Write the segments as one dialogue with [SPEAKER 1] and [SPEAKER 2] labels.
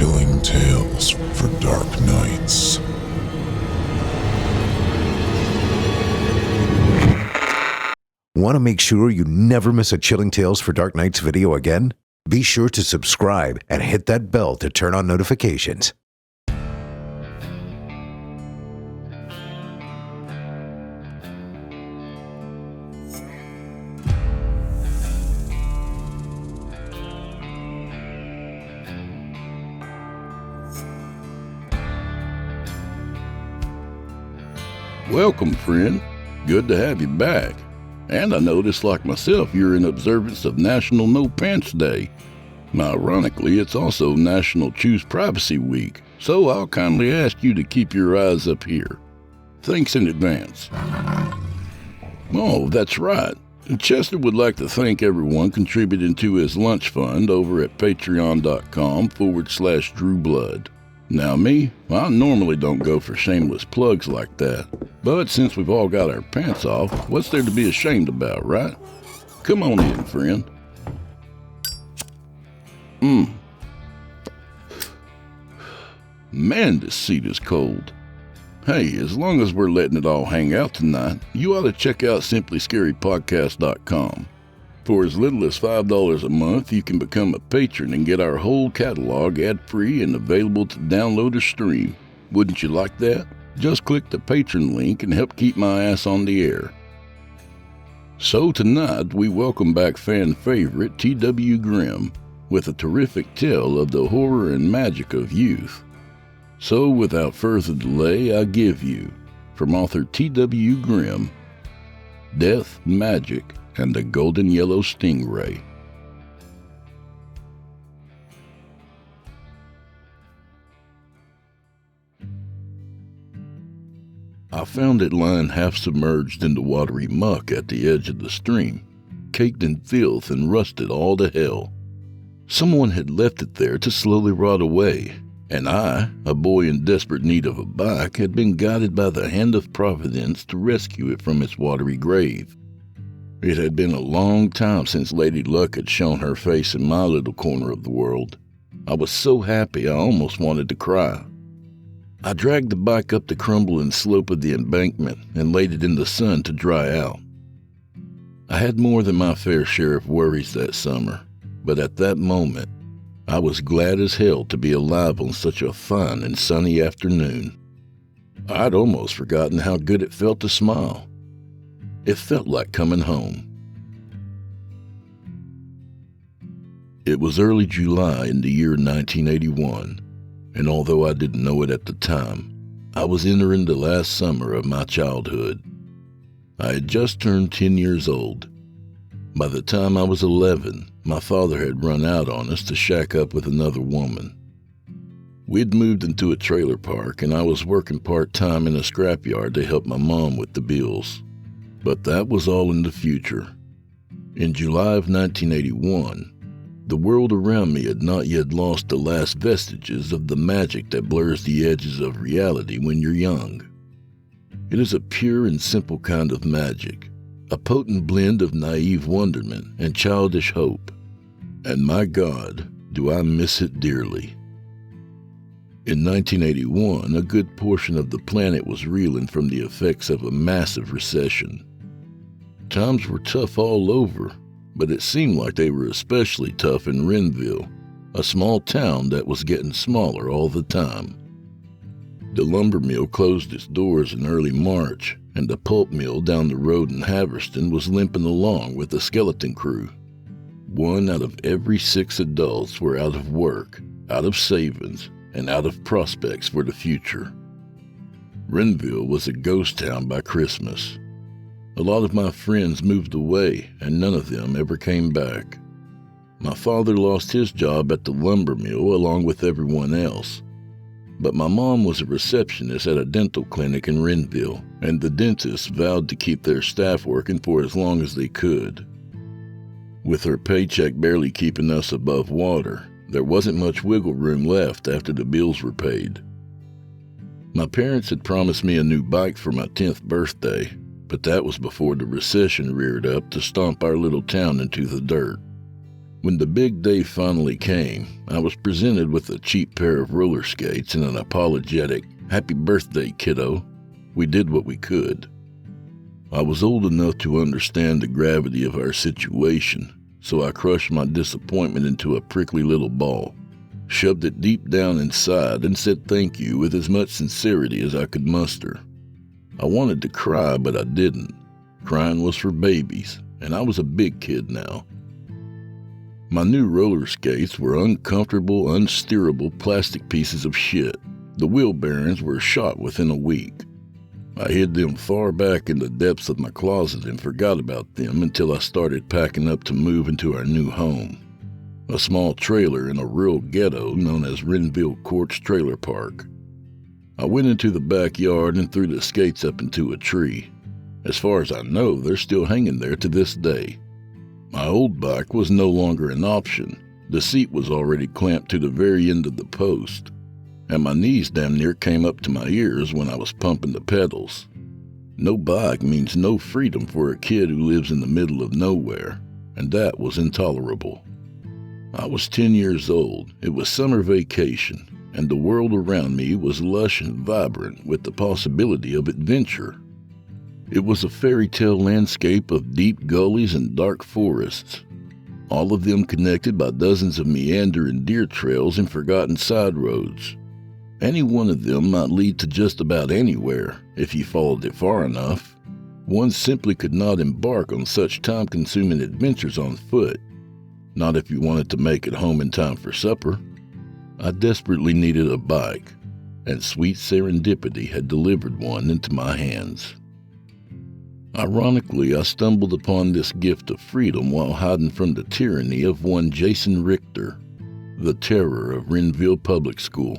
[SPEAKER 1] Chilling tales for dark nights.
[SPEAKER 2] Want to make sure you never miss a Chilling Tales for Dark Nights video again? Be sure to subscribe and hit that bell to turn on notifications.
[SPEAKER 3] Welcome, friend. Good to have you back. And I noticed, like myself, you're in observance of National No Pants Day. Ironically, it's also National Choose Privacy Week, so I'll kindly ask you to keep your eyes up here. Thanks in advance. Oh, that's right. Chester would like to thank everyone contributing to his lunch fund over at patreon.com/DrewBlood. Now me, I normally don't go for shameless plugs like that, but since we've all got our pants off, what's there to be ashamed about, right? Come on in, friend. Man, this seat is cold. Hey, as long as we're letting it all hang out tonight, you ought to check out simplyscarypodcast.com. For as little as $5 a month, you can become a patron and get our whole catalog ad-free and available to download or stream. Wouldn't you like that? Just click the Patron link and help keep my ass on the air. So tonight, we welcome back fan favorite T.W. Grimm with a terrific tale of the horror and magic of youth. So without further delay, I give you, from author T.W. Grimm, Death, Magic, and the Golden Yellow Stingray. I found it lying half submerged in the watery muck at the edge of the stream, caked in filth and rusted all to hell. Someone had left it there to slowly rot away, and I, a boy in desperate need of a bike, had been guided by the hand of Providence to rescue it from its watery grave. It had been a long time since Lady Luck had shown her face in my little corner of the world. I was so happy I almost wanted to cry. I dragged the bike up the crumbling slope of the embankment and laid it in the sun to dry out. I had more than my fair share of worries that summer, but at that moment, I was glad as hell to be alive on such a fine and sunny afternoon. I'd almost forgotten how good it felt to smile. It felt like coming home. It was early July in the year 1981, and although I didn't know it at the time, I was entering the last summer of my childhood. I had just turned 10 years old. By the time I was 11, my father had run out on us to shack up with another woman. We'd moved into a trailer park, and I was working part-time in a scrapyard to help my mom with the bills. But that was all in the future. In July of 1981, the world around me had not yet lost the last vestiges of the magic that blurs the edges of reality when you're young. It is a pure and simple kind of magic, a potent blend of naive wonderment and childish hope. And my God, do I miss it dearly. In 1981, a good portion of the planet was reeling from the effects of a massive recession. Times were tough all over, but it seemed like they were especially tough in Renville, a small town that was getting smaller all the time. The lumber mill closed its doors in early March, and the pulp mill down the road in Haverston was limping along with a skeleton crew. 1 out of every 6 adults were out of work, out of savings, and out of prospects for the future. Renville was a ghost town by Christmas. A lot of my friends moved away, and none of them ever came back. My father lost his job at the lumber mill along with everyone else. But my mom was a receptionist at a dental clinic in Renville, and the dentists vowed to keep their staff working for as long as they could. With her paycheck barely keeping us above water, there wasn't much wiggle room left after the bills were paid. My parents had promised me a new bike for my 10th birthday, but that was before the recession reared up to stomp our little town into the dirt. When the big day finally came, I was presented with a cheap pair of roller skates and an apologetic, "Happy birthday, kiddo." We did what we could. I was old enough to understand the gravity of our situation, so I crushed my disappointment into a prickly little ball, shoved it deep down inside, and said thank you with as much sincerity as I could muster. I wanted to cry, but I didn't. Crying was for babies, and I was a big kid now. My new roller skates were uncomfortable, unsteerable plastic pieces of shit. The wheel bearings were shot within a week. I hid them far back in the depths of my closet and forgot about them until I started packing up to move into our new home, a small trailer in a rural ghetto known as Renville Courts Trailer Park. I went into the backyard and threw the skates up into a tree. As far as I know, they're still hanging there to this day. My old bike was no longer an option. The seat was already clamped to the very end of the post, and my knees damn near came up to my ears when I was pumping the pedals. No bike means no freedom for a kid who lives in the middle of nowhere, and that was intolerable. I was 10 years old, it was summer vacation, and the world around me was lush and vibrant with the possibility of adventure. It was a fairy tale landscape of deep gullies and dark forests, all of them connected by dozens of meandering deer trails and forgotten side roads. Any one of them might lead to just about anywhere if you followed it far enough. One simply could not embark on such time-consuming adventures on foot, not if you wanted to make it home in time for supper. I desperately needed a bike, and sweet serendipity had delivered one into my hands. Ironically, I stumbled upon this gift of freedom while hiding from the tyranny of one Jason Richter, the terror of Renville Public School.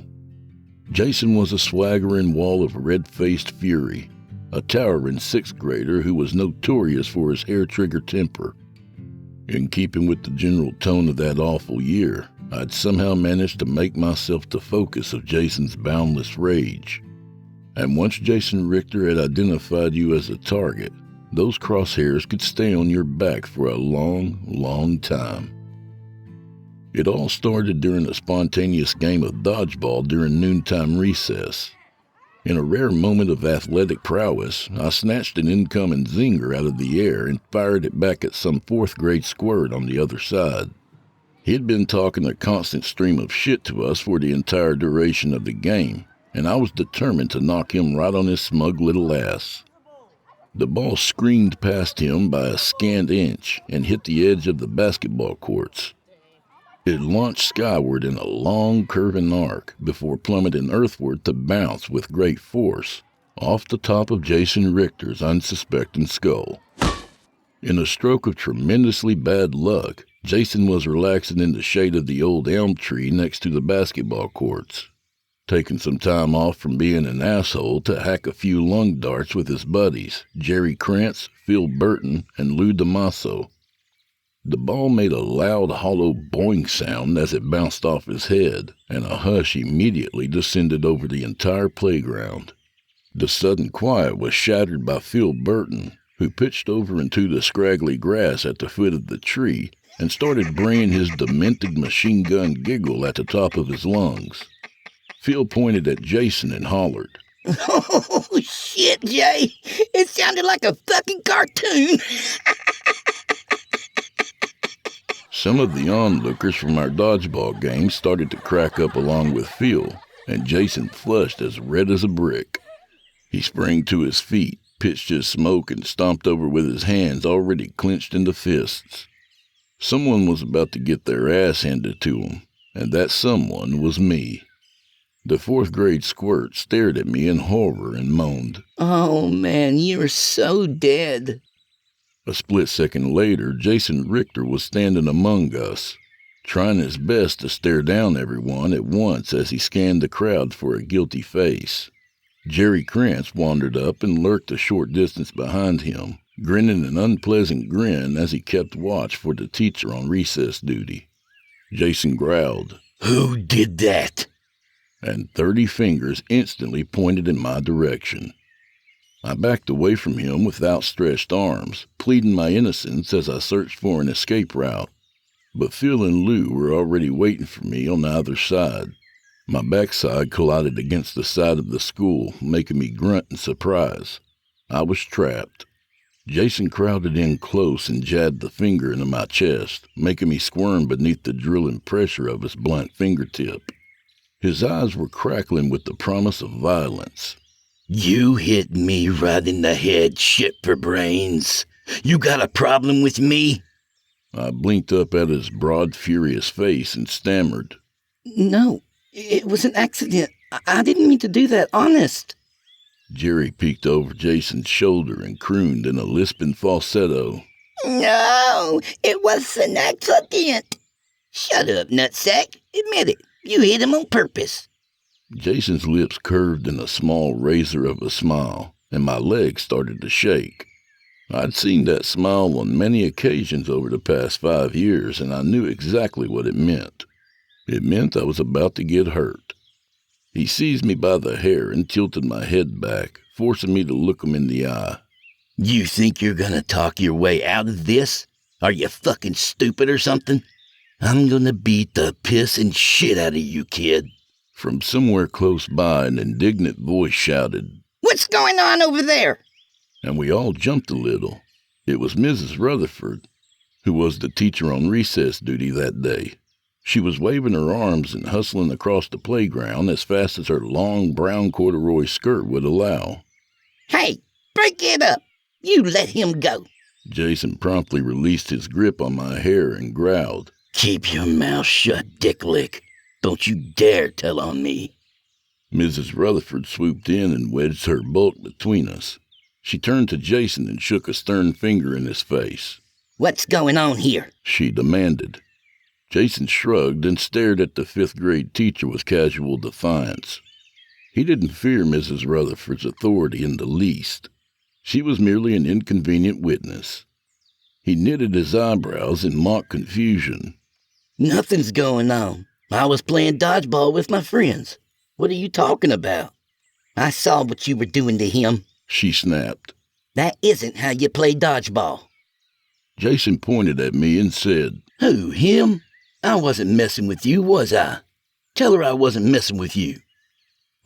[SPEAKER 3] Jason was a swaggering wall of red-faced fury, a towering sixth grader who was notorious for his hair-trigger temper. In keeping with the general tone of that awful year, I'd somehow managed to make myself the focus of Jason's boundless rage. And once Jason Richter had identified you as a target, those crosshairs could stay on your back for a long, long time. It all started during a spontaneous game of dodgeball during noontime recess. In a rare moment of athletic prowess, I snatched an incoming zinger out of the air and fired it back at some fourth-grade squirt on the other side. He'd been talking a constant stream of shit to us for the entire duration of the game, and I was determined to knock him right on his smug little ass. The ball screamed past him by a scant inch and hit the edge of the basketball courts. It launched skyward in a long, curving arc before plummeting earthward to bounce with great force off the top of Jason Richter's unsuspecting skull. In a stroke of tremendously bad luck, Jason was relaxing in the shade of the old elm tree next to the basketball courts, taking some time off from being an asshole to hack a few lung darts with his buddies, Jerry Krantz, Phil Burton, and Lou DeMasso. The ball made a loud, hollow boing sound as it bounced off his head, and a hush immediately descended over the entire playground. The sudden quiet was shattered by Phil Burton, who pitched over into the scraggly grass at the foot of the tree and started braying his demented machine gun giggle at the top of his lungs. Phil pointed at Jason and hollered,
[SPEAKER 4] "Oh, shit, Jay. It sounded like a fucking cartoon."
[SPEAKER 3] Some of the onlookers from our dodgeball game started to crack up along with Phil, and Jason flushed as red as a brick. He sprang to his feet, pitched his smoke, and stomped over with his hands already clenched into fists. Someone was about to get their ass handed to him, and that someone was me. The fourth-grade squirt stared at me in horror and moaned,
[SPEAKER 4] "Oh, man, you're so dead."
[SPEAKER 3] A split second later, Jason Richter was standing among us, trying his best to stare down everyone at once as he scanned the crowd for a guilty face. Jerry Krantz wandered up and lurked a short distance behind him, grinning an unpleasant grin as he kept watch for the teacher on recess duty. Jason growled,
[SPEAKER 4] "Who did that?"
[SPEAKER 3] and 30 fingers instantly pointed in my direction. I backed away from him with outstretched arms, pleading my innocence as I searched for an escape route. But Phil and Lou were already waiting for me on either side. My backside collided against the side of the school, making me grunt in surprise. I was trapped. Jason crowded in close and jabbed the finger into my chest, making me squirm beneath the drilling pressure of his blunt fingertip. His eyes were crackling with the promise of violence.
[SPEAKER 4] You hit me right in the head, shit for brains. You got a problem with me?
[SPEAKER 3] I blinked up at his broad, furious face and stammered.
[SPEAKER 4] No, it was an accident. I didn't mean to do that, honest.
[SPEAKER 3] Jerry peeked over Jason's shoulder and crooned in a lisping falsetto.
[SPEAKER 4] No, it was an accident. Shut up, nutsack. Admit it. You hit him on purpose.
[SPEAKER 3] Jason's lips curved in a small razor of a smile, and my legs started to shake. I'd seen that smile on many occasions over the past 5 years, and I knew exactly what it meant. It meant I was about to get hurt. He seized me by the hair and tilted my head back, forcing me to look him in the eye.
[SPEAKER 4] You think you're gonna talk your way out of this? Are you fucking stupid or something? I'm gonna beat the piss and shit out of you, kid.
[SPEAKER 3] From somewhere close by, an indignant voice shouted,
[SPEAKER 4] What's going on over there?
[SPEAKER 3] And we all jumped a little. It was Mrs. Rutherford, who was the teacher on recess duty that day. She was waving her arms and hustling across the playground as fast as her long brown corduroy skirt would allow.
[SPEAKER 4] Hey, break it up. You let him go.
[SPEAKER 3] Jason promptly released his grip on my hair and growled,
[SPEAKER 4] Keep your mouth shut, dicklick. Don't you dare tell on me.
[SPEAKER 3] Mrs. Rutherford swooped in and wedged her bulk between us. She turned to Jason and shook a stern finger in his face.
[SPEAKER 4] What's going on here?
[SPEAKER 3] She demanded. Jason shrugged and stared at the 5th grade teacher with casual defiance. He didn't fear Mrs. Rutherford's authority in the least. She was merely an inconvenient witness. He knitted his eyebrows in mock confusion.
[SPEAKER 4] Nothing's going on. I was playing dodgeball with my friends. What are you talking about? I saw what you were doing to him.
[SPEAKER 3] She snapped.
[SPEAKER 4] That isn't how you play dodgeball.
[SPEAKER 3] Jason pointed at me and said,
[SPEAKER 4] Who, him? I wasn't messing with you, was I? Tell her I wasn't messing with you.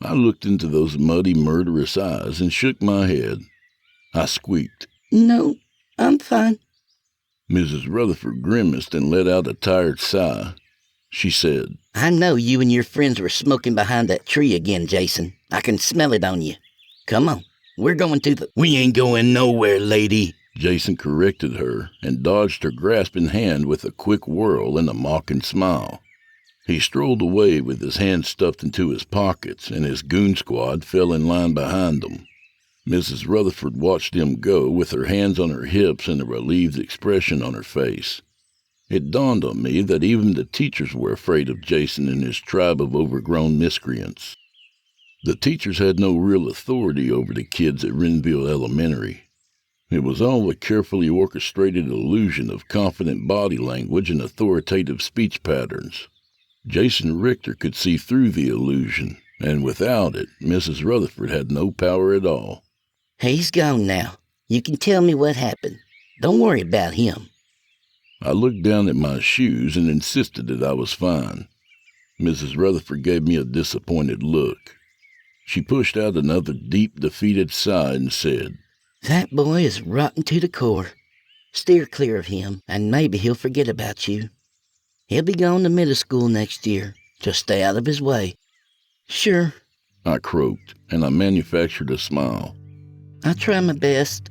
[SPEAKER 3] I looked into those muddy, murderous eyes and shook my head. I squeaked.
[SPEAKER 4] No, I'm fine.
[SPEAKER 3] Mrs. Rutherford grimaced and let out a tired sigh. She said,
[SPEAKER 4] I know you and your friends were smoking behind that tree again, Jason. I can smell it on you. Come on, we're going to the... We ain't going nowhere, lady.
[SPEAKER 3] Jason corrected her and dodged her grasping hand with a quick whirl and a mocking smile. He strolled away with his hands stuffed into his pockets, and his goon squad fell in line behind him. Mrs. Rutherford watched him go with her hands on her hips and a relieved expression on her face. It dawned on me that even the teachers were afraid of Jason and his tribe of overgrown miscreants. The teachers had no real authority over the kids at Renville Elementary. It was all a carefully orchestrated illusion of confident body language and authoritative speech patterns. Jason Richter could see through the illusion, and without it, Mrs. Rutherford had no power at all.
[SPEAKER 4] He's gone now. You can tell me what happened. Don't worry about him.
[SPEAKER 3] I looked down at my shoes and insisted that I was fine. Mrs. Rutherford gave me a disappointed look. She pushed out another deep, defeated sigh and said,
[SPEAKER 4] That boy is rotten to the core. Steer clear of him, and maybe he'll forget about you. He'll be going to middle school next year. Just stay out of his way. Sure.
[SPEAKER 3] I croaked, and I manufactured a smile.
[SPEAKER 4] I try my best.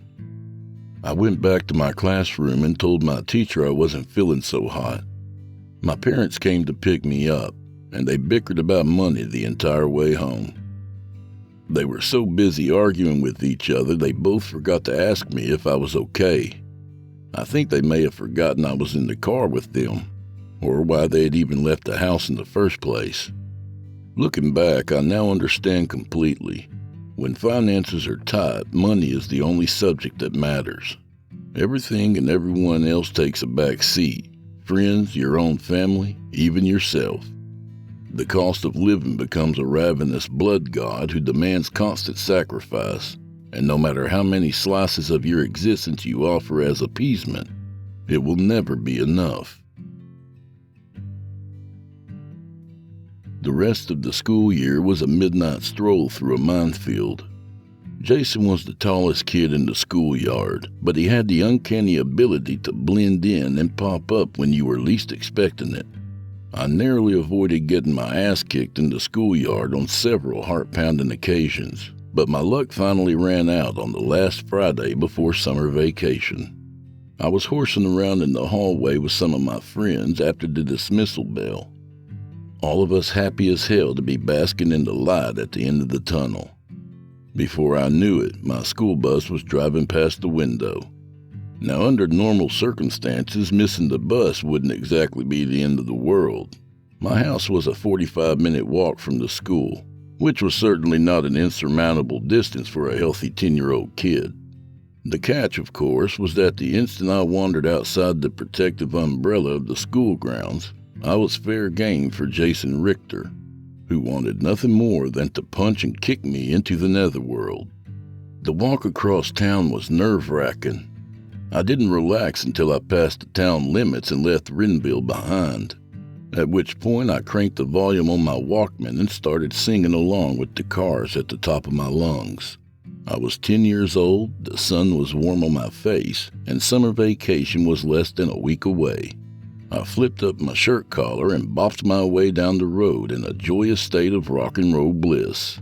[SPEAKER 3] I went back to my classroom and told my teacher I wasn't feeling so hot. My parents came to pick me up, and they bickered about money the entire way home. They were so busy arguing with each other they both forgot to ask me if I was okay. I think they may have forgotten I was in the car with them, or why they had even left the house in the first place. Looking back, I now understand completely. When finances are tight, money is the only subject that matters. Everything and everyone else takes a back seat. Friends, your own family, even yourself. The cost of living becomes a ravenous blood god who demands constant sacrifice, and no matter how many slices of your existence you offer as appeasement, it will never be enough. The rest of the school year was a midnight stroll through a minefield. Jason was the tallest kid in the schoolyard, but he had the uncanny ability to blend in and pop up when you were least expecting it. I narrowly avoided getting my ass kicked in the schoolyard on several heart-pounding occasions, but my luck finally ran out on the last Friday before summer vacation. I was horsing around in the hallway with some of my friends after the dismissal bell. All of us happy as hell to be basking in the light at the end of the tunnel. Before I knew it, my school bus was driving past the window. Now, under normal circumstances, missing the bus wouldn't exactly be the end of the world. My house was a 45-minute walk from the school, which was certainly not an insurmountable distance for a healthy 10-year-old kid. The catch, of course, was that the instant I wandered outside the protective umbrella of the school grounds, I was fair game for Jason Richter, who wanted nothing more than to punch and kick me into the netherworld. The walk across town was nerve-wracking. I didn't relax until I passed the town limits and left Renville behind, at which point I cranked the volume on my Walkman and started singing along with the cars at the top of my lungs. I was 10 years old, the sun was warm on my face, and summer vacation was less than a week away. I flipped up my shirt collar and bopped my way down the road in a joyous state of rock and roll bliss,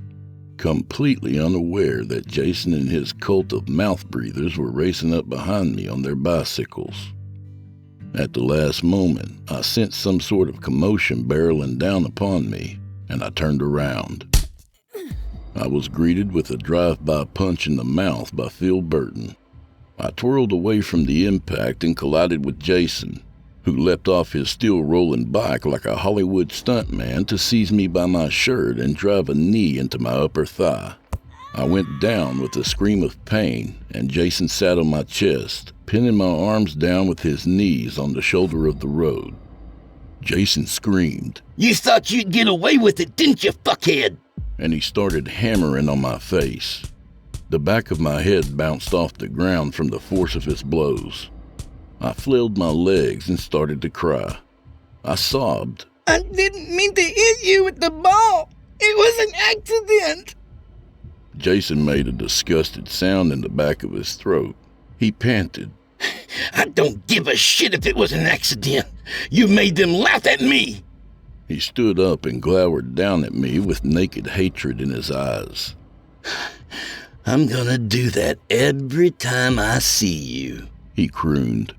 [SPEAKER 3] completely unaware that Jason and his cult of mouth breathers were racing up behind me on their bicycles. At the last moment, I sensed some sort of commotion barreling down upon me, and I turned around. I was greeted with a drive-by punch in the mouth by Phil Burton. I twirled away from the impact and collided with Jason, who leapt off his steel-rolling bike like a Hollywood stuntman to seize me by my shirt and drive a knee into my upper thigh. I went down with a scream of pain, and Jason sat on my chest, pinning my arms down with his knees on the shoulder of the road. Jason screamed,
[SPEAKER 4] "You thought you'd get away with it, didn't you, fuckhead?"
[SPEAKER 3] And he started hammering on my face. The back of my head bounced off the ground from the force of his blows. I flailed my legs and started to cry. I sobbed.
[SPEAKER 4] "I didn't mean to hit you with the ball. It was an accident."
[SPEAKER 3] Jason made a disgusted sound in the back of his throat. He panted,
[SPEAKER 4] "I don't give a shit if it was an accident. You made them laugh at me."
[SPEAKER 3] He stood up and glowered down at me with naked hatred in his eyes.
[SPEAKER 4] "I'm gonna do that every time I see you,"
[SPEAKER 3] he crooned.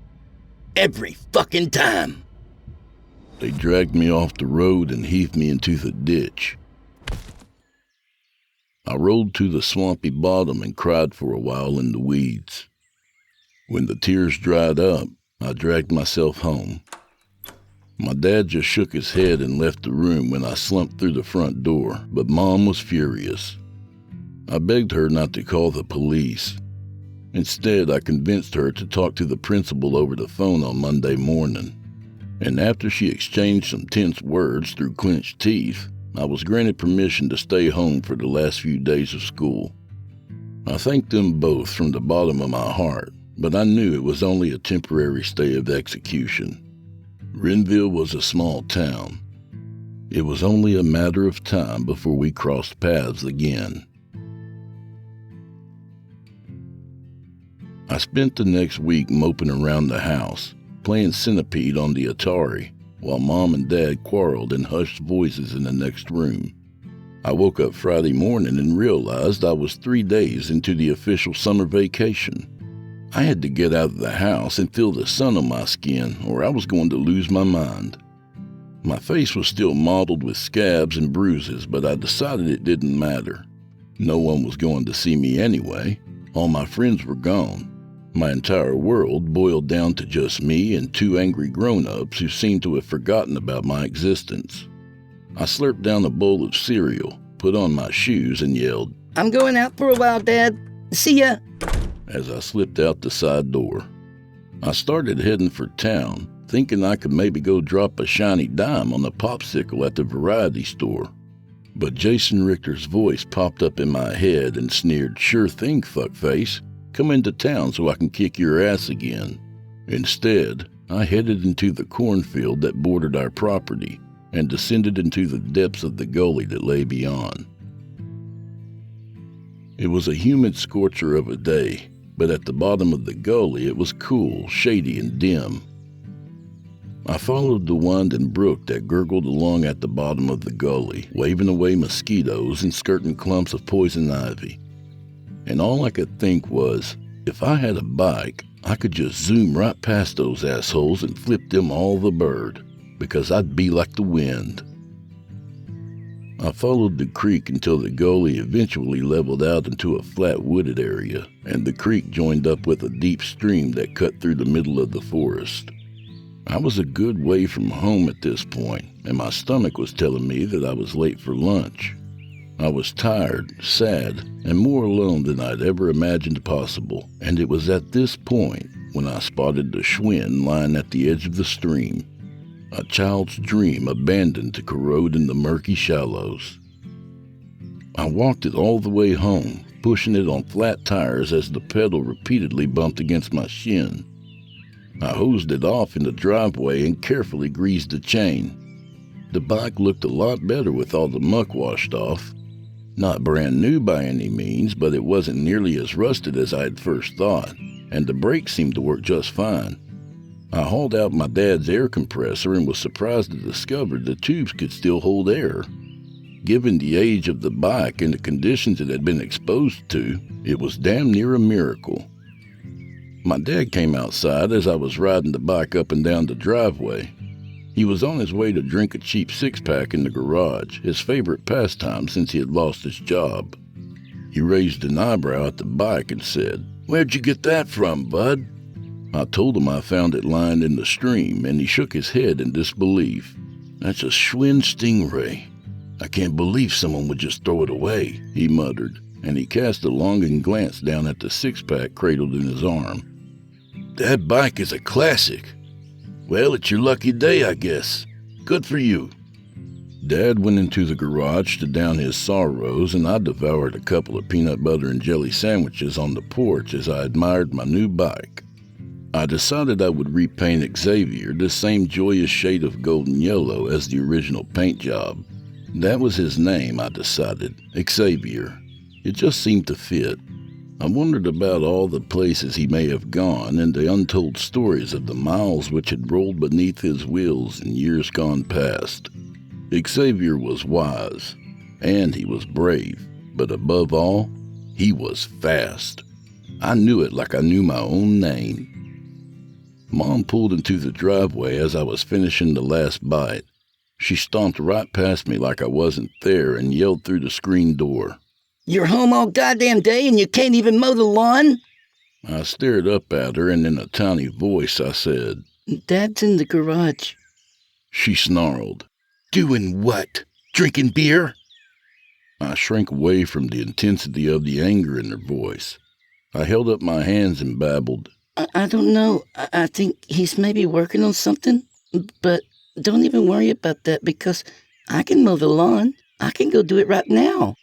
[SPEAKER 4] "Every fucking time."
[SPEAKER 3] They dragged me off the road and heaved me into the ditch. I rolled to the swampy bottom and cried for a while in the weeds. When the tears dried up, I dragged myself home. My dad just shook his head and left the room when I slumped through the front door, but Mom was furious. I begged her not to call the police. Instead, I convinced her to talk to the principal over the phone on Monday morning. And after she exchanged some tense words through clenched teeth, I was granted permission to stay home for the last few days of school. I thanked them both from the bottom of my heart, but I knew it was only a temporary stay of execution. Renville was a small town. It was only a matter of time before we crossed paths again. I spent the next week moping around the house, playing Centipede on the Atari, while Mom and Dad quarreled in hushed voices in the next room. I woke up Friday morning and realized I was 3 days into the official summer vacation. I had to get out of the house and feel the sun on my skin, or I was going to lose my mind. My face was still mottled with scabs and bruises, but I decided it didn't matter. No one was going to see me anyway. All my friends were gone. My entire world boiled down to just me and 2 angry grown-ups who seemed to have forgotten about my existence. I slurped down a bowl of cereal, put on my shoes, and yelled,
[SPEAKER 4] "I'm going out for a while, Dad. See ya,"
[SPEAKER 3] as I slipped out the side door. I started heading for town, thinking I could maybe go drop a shiny dime on a popsicle at the variety store. But Jason Richter's voice popped up in my head and sneered, "Sure thing, fuckface. Come into town so I can kick your ass again." Instead, I headed into the cornfield that bordered our property and descended into the depths of the gully that lay beyond. It was a humid scorcher of a day, but at the bottom of the gully it was cool, shady, and dim. I followed the winding brook that gurgled along at the bottom of the gully, waving away mosquitoes and skirting clumps of poison ivy. And all I could think was, if I had a bike, I could just zoom right past those assholes and flip them all the bird, because I'd be like the wind. I followed the creek until the gully eventually leveled out into a flat wooded area, and the creek joined up with a deep stream that cut through the middle of the forest. I was a good way from home at this point, and my stomach was telling me that I was late for lunch. I was tired, sad, and more alone than I'd ever imagined possible, and it was at this point when I spotted the Schwinn lying at the edge of the stream, a child's dream abandoned to corrode in the murky shallows. I walked it all the way home, pushing it on flat tires as the pedal repeatedly bumped against my shin. I hosed it off in the driveway and carefully greased the chain. The bike looked a lot better with all the muck washed off. Not brand new by any means, but it wasn't nearly as rusted as I had first thought, and the brakes seemed to work just fine. I hauled out my dad's air compressor and was surprised to discover the tubes could still hold air. Given the age of the bike and the conditions it had been exposed to, it was damn near a miracle. My dad came outside as I was riding the bike up and down the driveway. He was on his way to drink a cheap six-pack in the garage, his favorite pastime since he had lost his job. He raised an eyebrow at the bike and said, "Where'd you get that from, bud?" I told him I found it lying in the stream, and he shook his head in disbelief. "That's a Schwinn Stingray. I can't believe someone would just throw it away," he muttered, and he cast a longing glance down at the six-pack cradled in his arm. "That bike is a classic. Well, it's your lucky day, I guess. Good for you." Dad went into the garage to down his sorrows, and I devoured a couple of peanut butter and jelly sandwiches on the porch as I admired my new bike. I decided I would repaint Xavier the same joyous shade of golden yellow as the original paint job. That was his name, I decided, Xavier. It just seemed to fit. I wondered about all the places he may have gone and the untold stories of the miles which had rolled beneath his wheels in years gone past. Xavier was wise, and he was brave, but above all, he was fast. I knew it like I knew my own name. Mom pulled into the driveway as I was finishing the last bite. She stomped right past me like I wasn't there and yelled through the screen door,
[SPEAKER 4] "You're home all goddamn day and you can't even mow the lawn?"
[SPEAKER 3] I stared up at her, and in a tiny voice I said,
[SPEAKER 4] "Dad's in the garage."
[SPEAKER 3] She snarled,
[SPEAKER 4] "Doing what? Drinking beer?"
[SPEAKER 3] I shrank away from the intensity of the anger in her voice. I held up my hands and babbled,
[SPEAKER 4] I don't know. I think he's maybe working on something. But don't even worry about that because I can mow the lawn. I can go do it right now."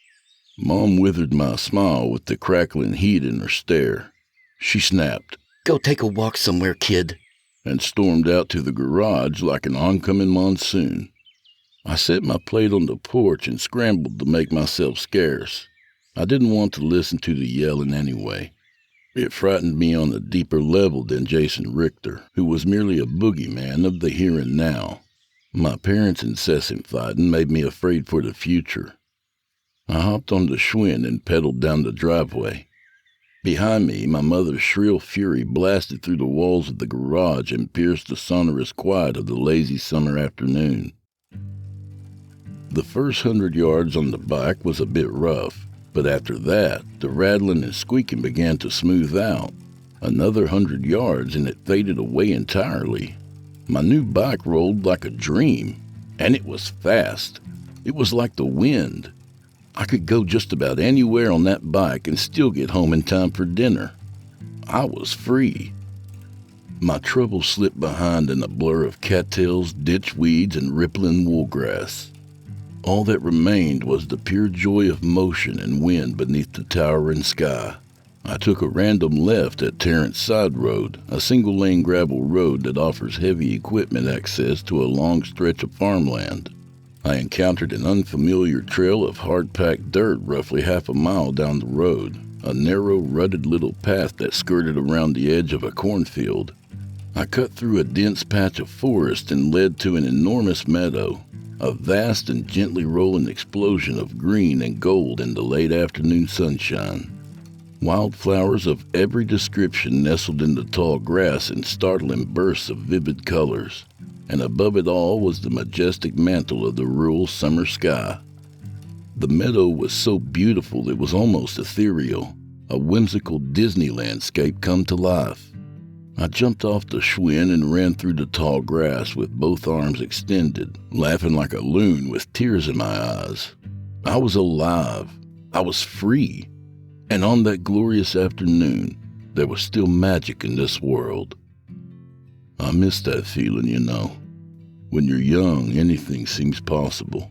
[SPEAKER 3] Mom withered my smile with the crackling heat in her stare. She snapped,
[SPEAKER 4] "Go take a walk somewhere, kid,"
[SPEAKER 3] and stormed out to the garage like an oncoming monsoon. I set my plate on the porch and scrambled to make myself scarce. I didn't want to listen to the yelling anyway. It frightened me on a deeper level than Jason Richter, who was merely a boogeyman of the here and now. My parents' incessant fighting made me afraid for the future. I hopped on the Schwinn and pedaled down the driveway. Behind me, my mother's shrill fury blasted through the walls of the garage and pierced the sonorous quiet of the lazy summer afternoon. The first 100 yards on the bike was a bit rough, but after that, the rattling and squeaking began to smooth out. Another 100 yards and it faded away entirely. My new bike rolled like a dream, and it was fast. It was like the wind. I could go just about anywhere on that bike and still get home in time for dinner. I was free. My troubles slipped behind in a blur of cattails, ditch weeds, and rippling woolgrass. All that remained was the pure joy of motion and wind beneath the towering sky. I took a random left at Terrence Side Road, a single-lane gravel road that offers heavy equipment access to a long stretch of farmland. I encountered an unfamiliar trail of hard-packed dirt roughly half a mile down the road, a narrow, rutted little path that skirted around the edge of a cornfield. I cut through a dense patch of forest and led to an enormous meadow, a vast and gently rolling explosion of green and gold in the late afternoon sunshine. Wildflowers of every description nestled in the tall grass in startling bursts of vivid colors, and above it all was the majestic mantle of the rural summer sky. The meadow was so beautiful it was almost ethereal, a whimsical Disney landscape come to life. I jumped off the Schwinn and ran through the tall grass with both arms extended, laughing like a loon with tears in my eyes. I was alive. I was free. And on that glorious afternoon, there was still magic in this world. I miss that feeling, you know. When you're young, anything seems possible.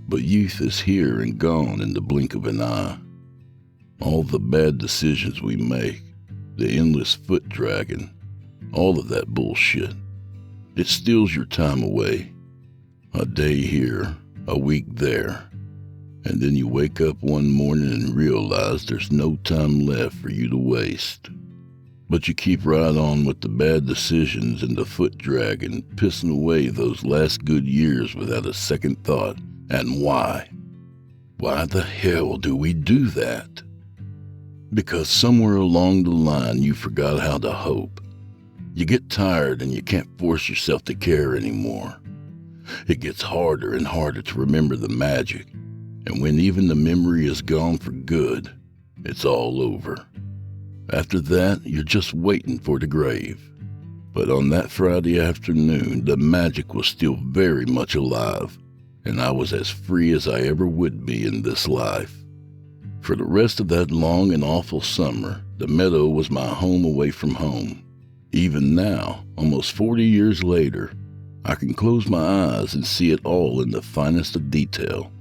[SPEAKER 3] But youth is here and gone in the blink of an eye. All the bad decisions we make, the endless foot dragging, all of that bullshit. It steals your time away. A day here, a week there. And then you wake up one morning and realize there's no time left for you to waste. But you keep right on with the bad decisions and the foot dragging, pissing away those last good years without a second thought. And why? Why the hell do we do that? Because somewhere along the line you forgot how to hope. You get tired and you can't force yourself to care anymore. It gets harder and harder to remember the magic. And when even the memory is gone for good, it's all over. After that, you're just waiting for the grave. But on that Friday afternoon, the magic was still very much alive, and I was as free as I ever would be in this life. For the rest of that long and awful summer, the meadow was my home away from home. Even now, almost 40 years later, I can close my eyes and see it all in the finest of detail.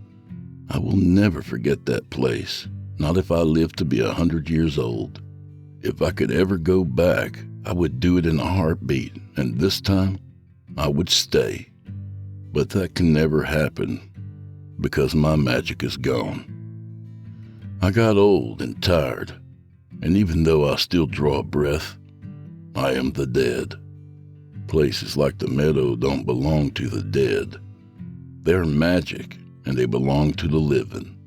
[SPEAKER 3] I will never forget that place, not if I live to be 100 years old. If I could ever go back, I would do it in a heartbeat, and this time, I would stay. But that can never happen, because my magic is gone. I got old and tired, and even though I still draw a breath, I am the dead. Places like the meadow don't belong to the dead. They're magic, and they belong to the living.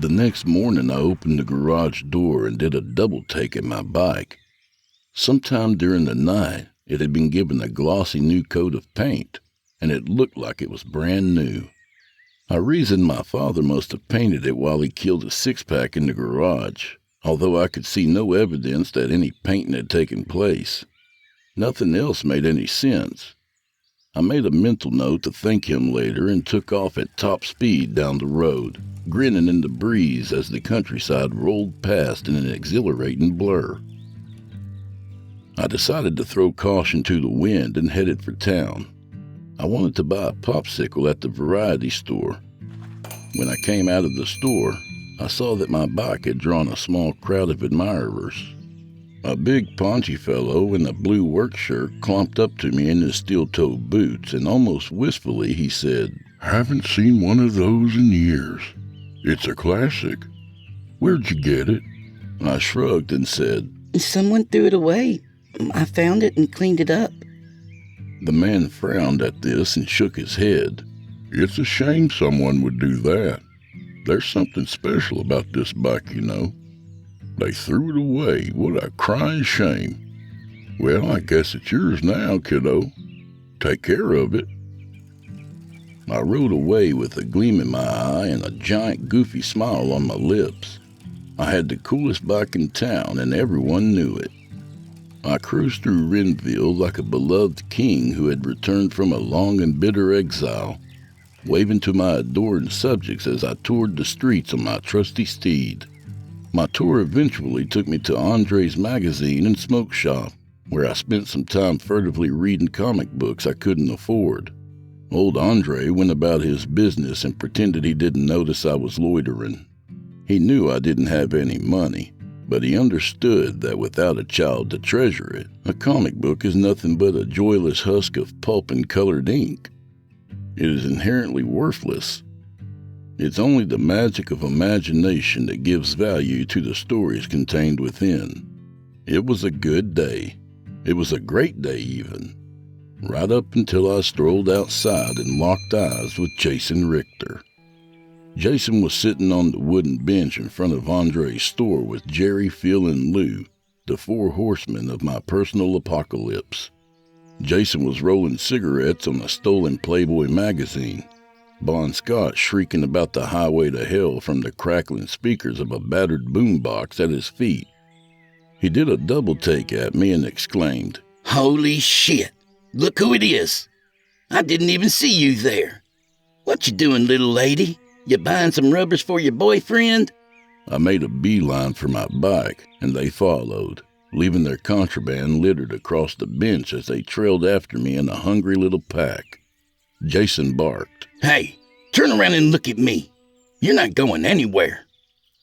[SPEAKER 3] The next morning, I opened the garage door and did a double take at my bike. Sometime during the night, it had been given a glossy new coat of paint, and it looked like it was brand new. I reasoned my father must have painted it while he killed a six-pack in the garage, although I could see no evidence that any painting had taken place. Nothing else made any sense. I made a mental note to thank him later and took off at top speed down the road, grinning in the breeze as the countryside rolled past in an exhilarating blur. I decided to throw caution to the wind and headed for town. I wanted to buy a popsicle at the variety store. When I came out of the store, I saw that my bike had drawn a small crowd of admirers. A big paunchy fellow in a blue work shirt clumped up to me in his steel-toed boots, and almost wistfully he said, "Haven't seen one of those in years. It's a classic. Where'd you get it?" I shrugged and said,
[SPEAKER 4] Someone threw it away. I found it and cleaned it up.
[SPEAKER 3] The man frowned at this and shook his head. "It's a shame someone would do that. There's something special about this bike, you know. They threw it away. What a crying shame. Well, I guess it's yours now, kiddo. Take care of it." I rode away with a gleam in my eye and a giant goofy smile on my lips. I had the coolest bike in town, and everyone knew it. I cruised through Renville like a beloved king who had returned from a long and bitter exile, waving to my adored subjects as I toured the streets on my trusty steed. My tour eventually took me to Andre's magazine and smoke shop, where I spent some time furtively reading comic books I couldn't afford. Old Andre went about his business and pretended he didn't notice I was loitering. He knew I didn't have any money, But he understood that without a child to treasure it, a comic book is nothing but a joyless husk of pulp and colored ink. It is inherently worthless. It's only the magic of imagination that gives value to the stories contained within. It was a good day. It was a great day even. Right up until I strolled outside and locked eyes with Jason Richter. Jason was sitting on the wooden bench in front of Andre's store with Jerry, Phil, and Lou, the four horsemen of my personal apocalypse. Jason was rolling cigarettes on a stolen Playboy magazine. Bon Scott shrieking about the highway to hell from the crackling speakers of a battered boombox at his feet. He did a double take at me and exclaimed,
[SPEAKER 4] "Holy shit! Look who it is! I didn't even see you there. What you doing, little lady? You buying some rubbers for your boyfriend?"
[SPEAKER 3] I made a beeline for my bike, and they followed, leaving their contraband littered across the bench as they trailed after me in a hungry little pack. Jason barked,
[SPEAKER 4] "Hey, turn around and look at me. You're not going anywhere."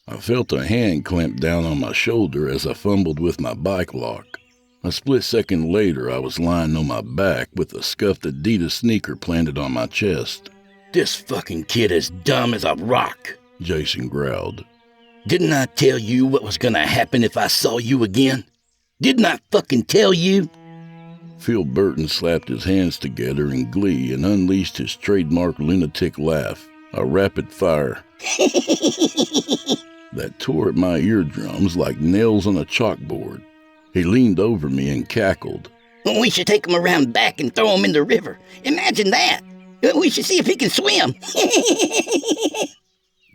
[SPEAKER 3] I felt a hand clamp down on my shoulder as I fumbled with my bike lock. A split second later, I was lying on my back with a scuffed Adidas sneaker planted on my chest.
[SPEAKER 4] "This fucking kid is dumb as a rock,"
[SPEAKER 3] Jason growled.
[SPEAKER 4] "Didn't I tell you what was gonna happen if I saw you again? Didn't I fucking tell you?"
[SPEAKER 3] Phil Burton slapped his hands together in glee and unleashed his trademark lunatic laugh, a rapid-fire that tore at my eardrums like nails on a chalkboard. He leaned over me and cackled.
[SPEAKER 4] "We should take him around back and throw him in the river. Imagine that. We should see if he can swim."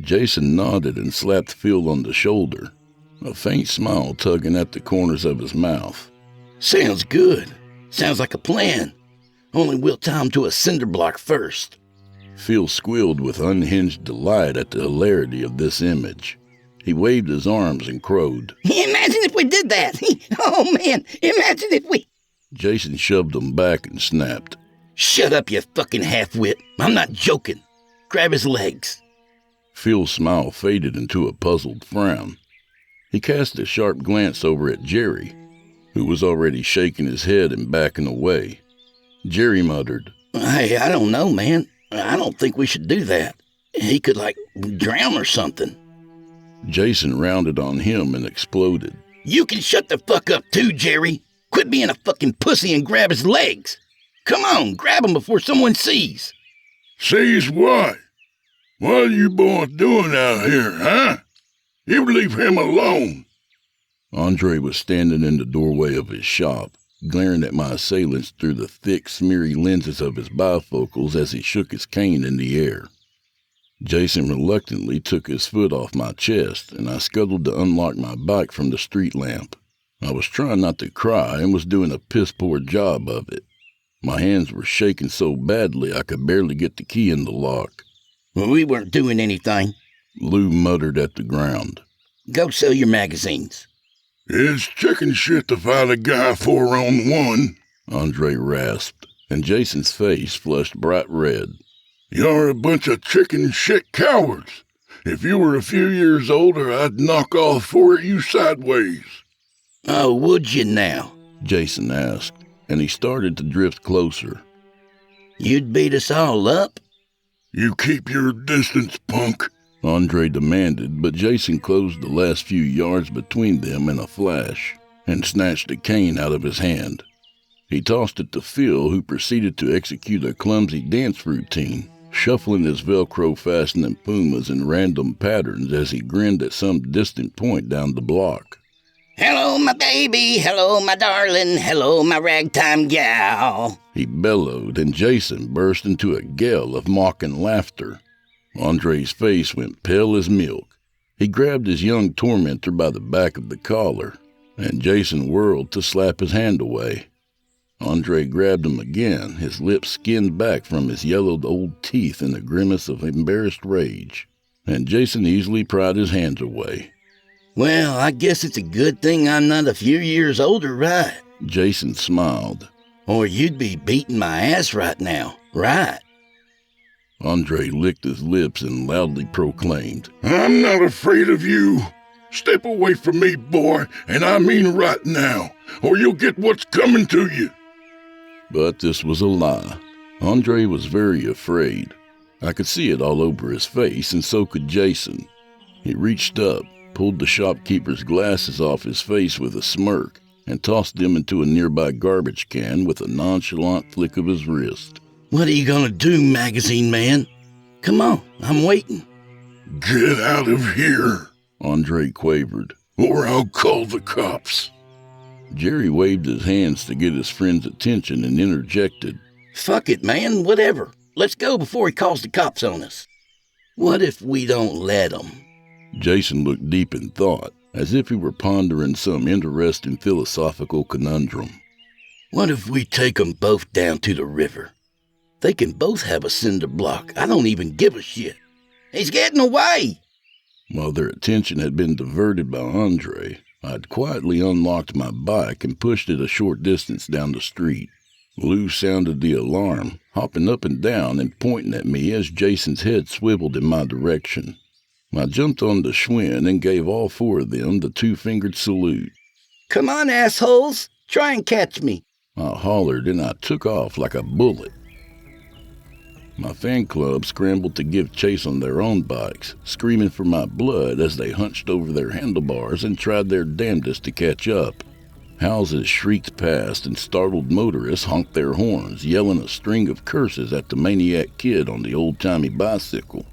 [SPEAKER 3] Jason nodded and slapped Phil on the shoulder, a faint smile tugging at the corners of his mouth.
[SPEAKER 4] "Sounds good. Sounds like a plan. Only we'll tie him to a cinder block first."
[SPEAKER 3] Phil squealed with unhinged delight at the hilarity of this image. He waved his arms and crowed,
[SPEAKER 4] "Imagine if we did that. Oh, man, imagine if we—"
[SPEAKER 3] Jason shoved him back and snapped,
[SPEAKER 4] "Shut up, you fucking half-wit. I'm not joking. Grab his legs."
[SPEAKER 3] Phil's smile faded into a puzzled frown. He cast a sharp glance over at Jerry, who was already shaking his head and backing away. Jerry muttered,
[SPEAKER 4] "Hey, I don't know, man. I don't think we should do that. He could, drown or something."
[SPEAKER 3] Jason rounded on him and exploded.
[SPEAKER 4] "You can shut the fuck up too, Jerry. Quit being a fucking pussy and grab his legs. Come on, grab him before someone sees."
[SPEAKER 5] "Sees what? What are you boys doing out here, huh? You leave him alone."
[SPEAKER 3] Andre was standing in the doorway of his shop, glaring at my assailants through the thick, smeary lenses of his bifocals as he shook his cane in the air. Jason reluctantly took his foot off my chest, and I scuttled to unlock my bike from the street lamp. I was trying not to cry and was doing a piss-poor job of it. My hands were shaking so badly I could barely get the key in the lock.
[SPEAKER 4] "We weren't doing anything."
[SPEAKER 3] Lou muttered at the ground.
[SPEAKER 4] "Go sell your magazines."
[SPEAKER 5] "It's chicken shit to fight a guy 4-on-1,
[SPEAKER 3] Andre rasped, and Jason's face flushed bright red.
[SPEAKER 5] "You're a bunch of chicken shit cowards. If you were a few years older, I'd knock all four of you sideways."
[SPEAKER 4] "Oh, would you now?"
[SPEAKER 3] Jason asked, and he started to drift closer.
[SPEAKER 4] "You'd beat us all up?"
[SPEAKER 5] "You keep your distance, punk,"
[SPEAKER 3] Andre demanded, but Jason closed the last few yards between them in a flash and snatched a cane out of his hand. He tossed it to Phil, who proceeded to execute a clumsy dance routine, shuffling his Velcro-fastening Pumas in random patterns as he grinned at some distant point down the block.
[SPEAKER 4] "Hello, my baby. Hello, my darling. Hello, my ragtime gal,"
[SPEAKER 3] he bellowed, and Jason burst into a gale of mocking laughter. Andre's face went pale as milk. He grabbed his young tormentor by the back of the collar, and Jason whirled to slap his hand away. Andre grabbed him again, his lips skinned back from his yellowed old teeth in a grimace of embarrassed rage, and Jason easily pried his hands away.
[SPEAKER 4] "Well, I guess it's a good thing I'm not a few years older, right?
[SPEAKER 3] Jason smiled.
[SPEAKER 4] Or you'd be beating my ass right now, right?"
[SPEAKER 3] Andre licked his lips and loudly proclaimed,
[SPEAKER 5] "I'm not afraid of you. Step away from me, boy, and I mean right now, or you'll get what's coming to you.
[SPEAKER 3] But this was a lie. Andre was very afraid. I could see it all over his face, and so could Jason. He reached up, pulled the shopkeeper's glasses off his face with a smirk, and tossed them into a nearby garbage can with a nonchalant flick of his wrist.
[SPEAKER 4] What are you gonna do, magazine man? Come on, I'm waiting.
[SPEAKER 5] Get out of here,
[SPEAKER 3] Andre quavered.
[SPEAKER 5] or I'll call the cops.
[SPEAKER 3] Jerry waved his hands to get his friend's attention and interjected.
[SPEAKER 4] Fuck it, man, whatever. Let's go before he calls the cops on us. What if we don't let him?
[SPEAKER 3] Jason looked deep in thought, as if he were pondering some interesting philosophical conundrum.
[SPEAKER 4] What if we take them both down to the river? They can both have a cinder block. I don't even give a shit. He's getting away!
[SPEAKER 3] While their attention had been diverted by Andre, I'd quietly unlocked my bike and pushed it a short distance down the street. Lou sounded the alarm, hopping up and down and pointing at me as Jason's head swiveled in my direction. I jumped on the Schwinn and gave all four of them the two-fingered salute.
[SPEAKER 4] Come on, assholes! Try and catch me!
[SPEAKER 3] I hollered and I took off like a bullet. My fan club scrambled to give chase on their own bikes, screaming for my blood as they hunched over their handlebars and tried their damnedest to catch up. Houses shrieked past and startled motorists honked their horns, yelling a string of curses at the maniac kid on the old-timey bicycle.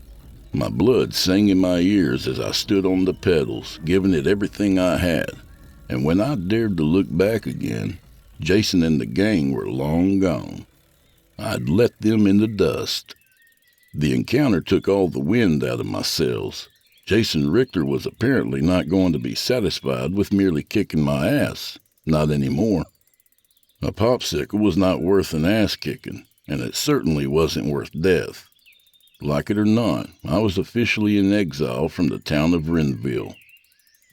[SPEAKER 3] My blood sang in my ears as I stood on the pedals, giving it everything I had. And when I dared to look back again, Jason and the gang were long gone. I'd let them in the dust. The encounter took all the wind out of my sails. Jason Richter was apparently not going to be satisfied with merely kicking my ass. Not anymore. A popsicle was not worth an ass-kicking, and it certainly wasn't worth death. Like it or not, I was officially in exile from the town of Renville.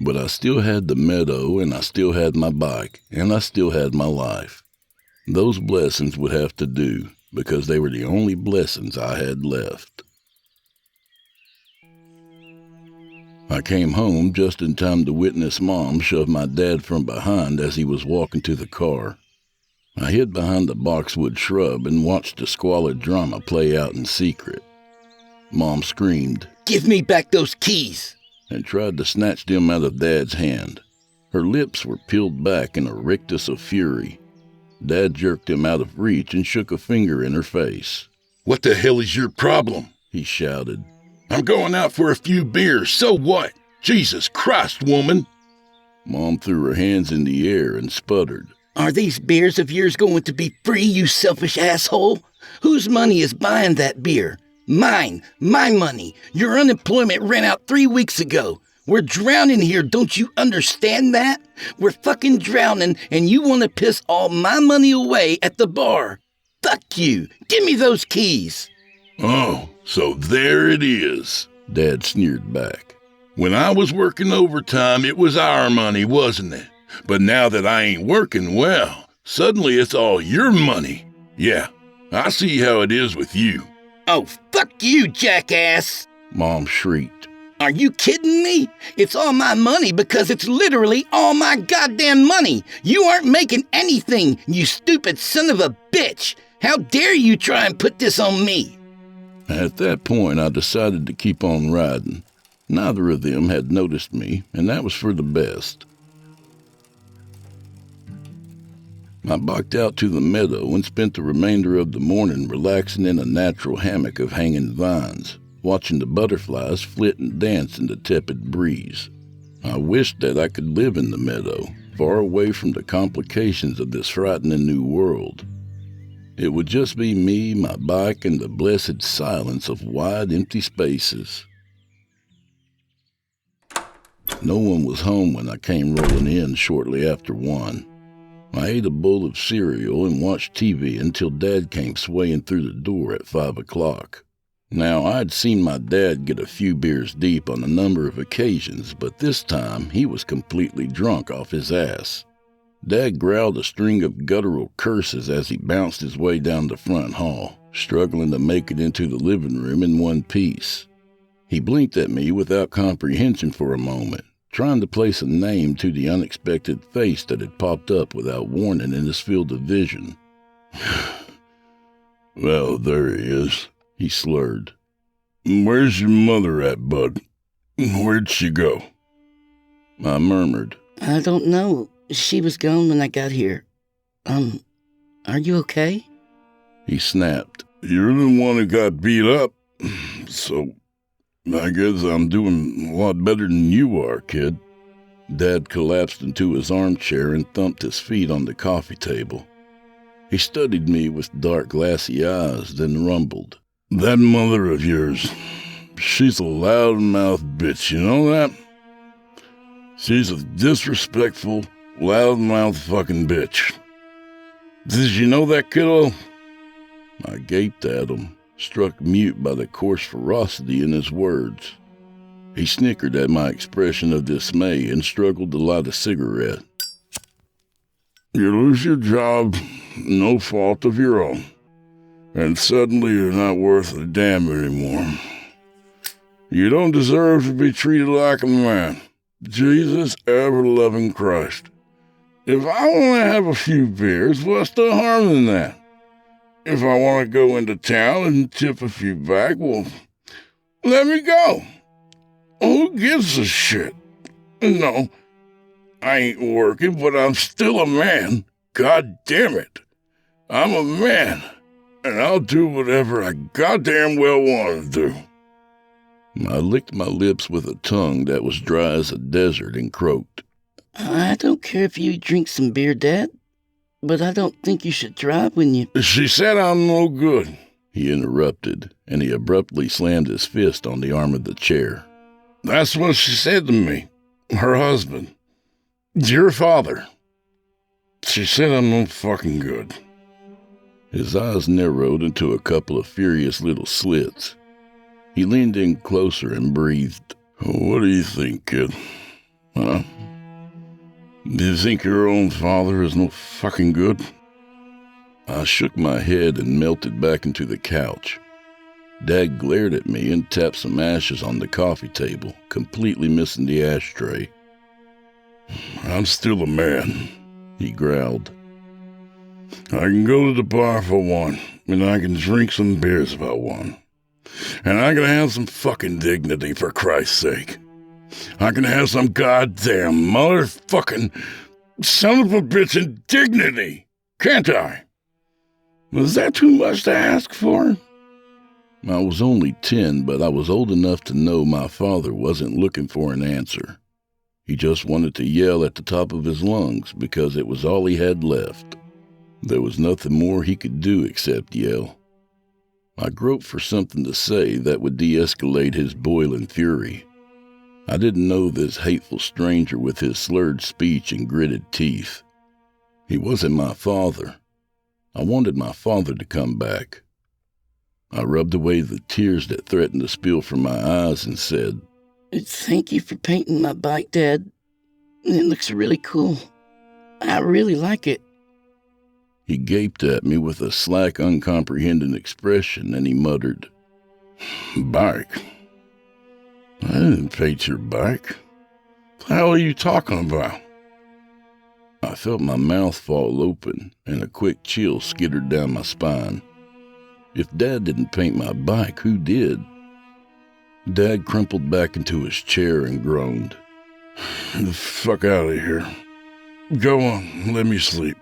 [SPEAKER 3] But I still had the meadow, and I still had my bike, and I still had my life. Those blessings would have to do, because they were the only blessings I had left. I came home just in time to witness Mom shove my dad from behind as he was walking to the car. I hid behind the boxwood shrub and watched the squalid drama play out in secret. Mom screamed,
[SPEAKER 4] Give me back those keys!
[SPEAKER 3] And tried to snatch them out of Dad's hand. Her lips were peeled back in a rictus of fury. Dad jerked him out of reach and shook a finger in her face.
[SPEAKER 5] What the hell is your problem?
[SPEAKER 3] He shouted.
[SPEAKER 5] I'm going out for a few beers, so what? Jesus Christ, woman!
[SPEAKER 3] Mom threw her hands in the air and sputtered.
[SPEAKER 4] Are these beers of yours going to be free, you selfish asshole? Whose money is buying that beer? Mine. My money. Your unemployment ran out 3 weeks ago. We're drowning here, don't you understand that? We're fucking drowning, and you want to piss all my money away at the bar. Fuck you. Give me those keys.
[SPEAKER 5] Oh, so there it is,
[SPEAKER 3] Dad sneered back.
[SPEAKER 5] When I was working overtime, it was our money, wasn't it? But now that I ain't working, well, suddenly it's all your money. Yeah, I see how it is with you.
[SPEAKER 4] Oh, fuck you, jackass!
[SPEAKER 3] Mom shrieked.
[SPEAKER 4] Are you kidding me? It's all my money because it's literally all my goddamn money. You aren't making anything, you stupid son of a bitch. How dare you try and put this on me?
[SPEAKER 3] At that point, I decided to keep on riding. Neither of them had noticed me, and that was for the best. I biked out to the meadow and spent the remainder of the morning relaxing in a natural hammock of hanging vines, watching the butterflies flit and dance in the tepid breeze. I wished that I could live in the meadow, far away from the complications of this frightening new world. It would just be me, my bike, and the blessed silence of wide, empty spaces. No one was home when I came rolling in shortly after 1. I ate a bowl of cereal and watched TV until Dad came swaying through the door at 5 o'clock. Now, I'd seen my dad get a few beers deep on a number of occasions, but this time he was completely drunk off his ass. Dad growled a string of guttural curses as he bounced his way down the front hall, struggling to make it into the living room in one piece. He blinked at me without comprehension for a moment, trying to place a name to the unexpected face that had popped up without warning in his field of vision.
[SPEAKER 5] Well, there he is,
[SPEAKER 3] he slurred.
[SPEAKER 5] Where's your mother at, bud? Where'd she go?
[SPEAKER 3] I murmured.
[SPEAKER 4] I don't know. She was gone when I got here. Are you okay?
[SPEAKER 3] He snapped.
[SPEAKER 5] You're the one who got beat up, so I guess I'm doing a lot better than you are, kid.
[SPEAKER 3] Dad collapsed into his armchair and thumped his feet on the coffee table. He studied me with dark, glassy eyes, then rumbled.
[SPEAKER 5] That mother of yours, she's a loudmouth bitch, you know that? She's a disrespectful, loudmouth fucking bitch. Did you know that, kiddo?
[SPEAKER 3] I gaped at him, struck mute by the coarse ferocity in his words. He snickered at my expression of dismay and struggled to light a cigarette.
[SPEAKER 5] You lose your job, no fault of your own, and suddenly you're not worth a damn anymore. You don't deserve to be treated like a man. Jesus ever-loving Christ. If I want to have a few beers, what's the harm in that? If I want to go into town and tip a few back, well, let me go. Who gives a shit? No, I ain't working, but I'm still a man. God damn it. I'm a man, and I'll do whatever I goddamn well want to do.
[SPEAKER 3] I licked my lips with a tongue that was dry as a desert and croaked.
[SPEAKER 4] I don't care if you drink some beer, Dad, but I don't think you should drive when you...
[SPEAKER 5] She said I'm no good,
[SPEAKER 3] he interrupted, and he abruptly slammed his fist on the arm of the chair.
[SPEAKER 5] That's what she said to me, her husband, your father. She said I'm no fucking good.
[SPEAKER 3] His eyes narrowed into a couple of furious little slits. He leaned in closer and breathed.
[SPEAKER 5] What do you think, kid? Huh? Do you think your own father is no fucking good?
[SPEAKER 3] I shook my head and melted back into the couch. Dad glared at me and tapped some ashes on the coffee table, completely missing the ashtray.
[SPEAKER 5] I'm still a man,
[SPEAKER 3] he growled.
[SPEAKER 5] I can go to the bar if I want, and I can drink some beers if I want. And I can have some fucking dignity, for Christ's sake. I can have some goddamn motherfucking son of a bitch dignity, can't I? Was that too much to ask for?
[SPEAKER 3] I was only 10, but I was old enough to know my father wasn't looking for an answer. He just wanted to yell at the top of his lungs because it was all he had left. There was nothing more he could do except yell. I groped for something to say that would de-escalate his boiling fury. I didn't know this hateful stranger with his slurred speech and gritted teeth. He wasn't my father. I wanted my father to come back. I rubbed away the tears that threatened to spill from my eyes and said,
[SPEAKER 4] Thank you for painting my bike, Dad. It looks really cool. I really like it.
[SPEAKER 3] He gaped at me with a slack, uncomprehending expression, and he muttered,
[SPEAKER 5] Bike? I didn't paint your bike. What the hell are you talking about?
[SPEAKER 3] I felt my mouth fall open, and a quick chill skittered down my spine. If Dad didn't paint my bike, who did? Dad crumpled back into his chair and groaned.
[SPEAKER 5] Get the fuck out of here. Go on, let me sleep.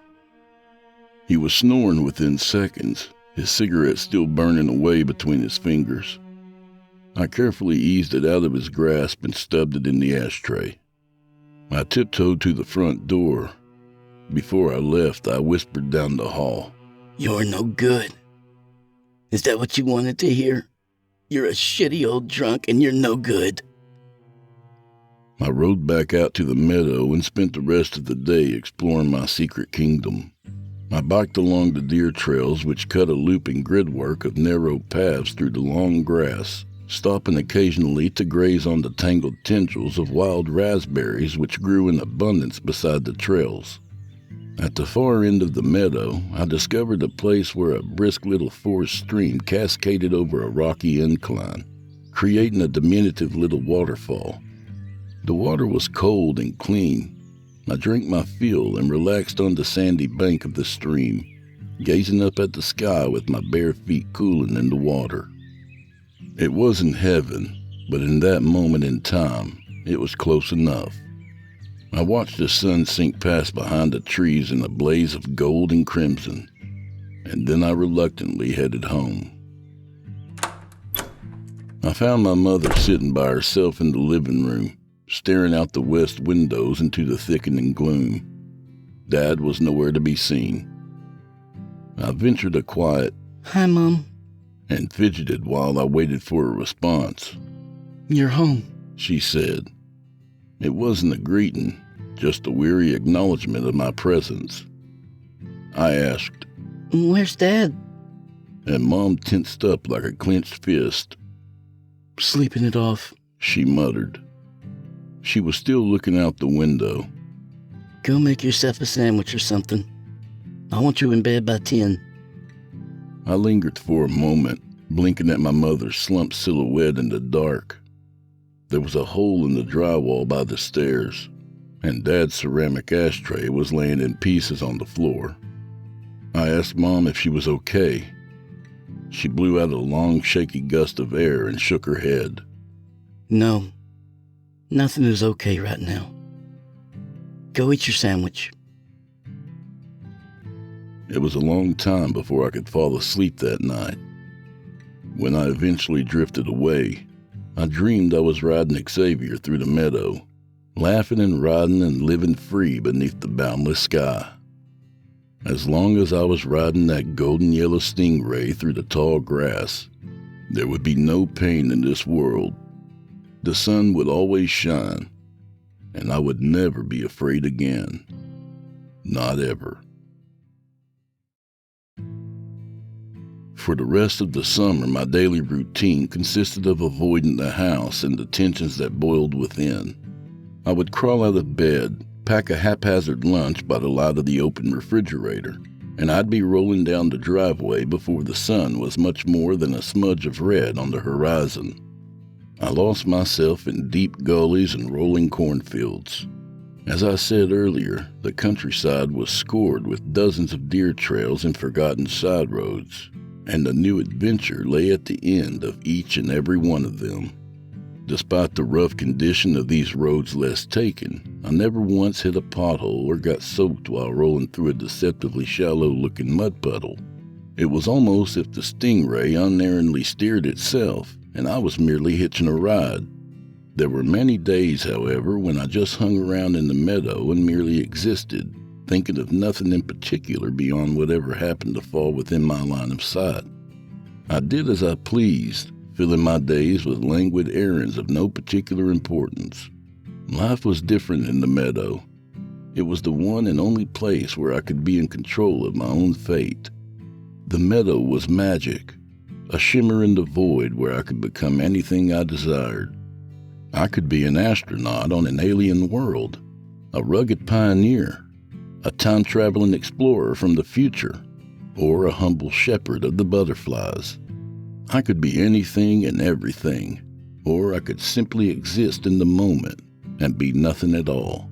[SPEAKER 3] He was snoring within seconds, his cigarette still burning away between his fingers. I carefully eased it out of his grasp and stubbed it in the ashtray. I tiptoed to the front door. Before I left, I whispered down the hall.
[SPEAKER 4] You're no good. Is that what you wanted to hear? You're a shitty old drunk and you're no good.
[SPEAKER 3] I rode back out to the meadow and spent the rest of the day exploring my secret kingdom. I biked along the deer trails which cut a looping gridwork of narrow paths through the long grass, stopping occasionally to graze on the tangled tendrils of wild raspberries which grew in abundance beside the trails. At the far end of the meadow, I discovered a place where a brisk little forest stream cascaded over a rocky incline, creating a diminutive little waterfall. The water was cold and clean. I drank my fill and relaxed on the sandy bank of the stream, gazing up at the sky with my bare feet cooling in the water. It wasn't heaven, but in that moment in time, it was close enough. I watched the sun sink past behind the trees in a blaze of gold and crimson, and then I reluctantly headed home. I found my mother sitting by herself in the living room, staring out the west windows into the thickening gloom. Dad was nowhere to be seen. I ventured a quiet,
[SPEAKER 4] "Hi, Mom."
[SPEAKER 3] and fidgeted while I waited for a response.
[SPEAKER 4] "You're home."
[SPEAKER 3] She said. It wasn't a greeting, just a weary acknowledgement of my presence. I asked,
[SPEAKER 4] "Where's Dad?"
[SPEAKER 3] and Mom tensed up like a clenched fist.
[SPEAKER 4] "Sleeping it off."
[SPEAKER 3] She muttered. She was still looking out the window.
[SPEAKER 4] "Go make yourself a sandwich or something. I want you in bed by 10.
[SPEAKER 3] I lingered for a moment, blinking at my mother's slumped silhouette in the dark. There was a hole in the drywall by the stairs, and Dad's ceramic ashtray was laying in pieces on the floor. I asked Mom if she was okay. She blew out a long, shaky gust of air and shook her head.
[SPEAKER 4] "No, nothing is okay right now. Go eat your sandwich."
[SPEAKER 3] It was a long time before I could fall asleep that night. When I eventually drifted away, I dreamed I was riding Xavier through the meadow, laughing and riding and living free beneath the boundless sky. As long as I was riding that golden yellow Stingray through the tall grass, there would be no pain in this world. The sun would always shine, and I would never be afraid again. Not ever. For the rest of the summer, my daily routine consisted of avoiding the house and the tensions that boiled within. I would crawl out of bed, pack a haphazard lunch by the light of the open refrigerator, and I'd be rolling down the driveway before the sun was much more than a smudge of red on the horizon. I lost myself in deep gullies and rolling cornfields. As I said earlier, the countryside was scored with dozens of deer trails and forgotten side roads, and a new adventure lay at the end of each and every one of them. Despite the rough condition of these roads less taken, I never once hit a pothole or got soaked while rolling through a deceptively shallow-looking mud puddle. It was almost as if the Stingray unerringly steered itself, and I was merely hitching a ride. There were many days, however, when I just hung around in the meadow and merely existed, thinking of nothing in particular beyond whatever happened to fall within my line of sight. I did as I pleased, filling my days with languid errands of no particular importance. Life was different in the meadow. It was the one and only place where I could be in control of my own fate. The meadow was magic, a shimmer in the void where I could become anything I desired. I could be an astronaut on an alien world, a rugged pioneer, a time-traveling explorer from the future, or a humble shepherd of the butterflies. I could be anything and everything, or I could simply exist in the moment and be nothing at all.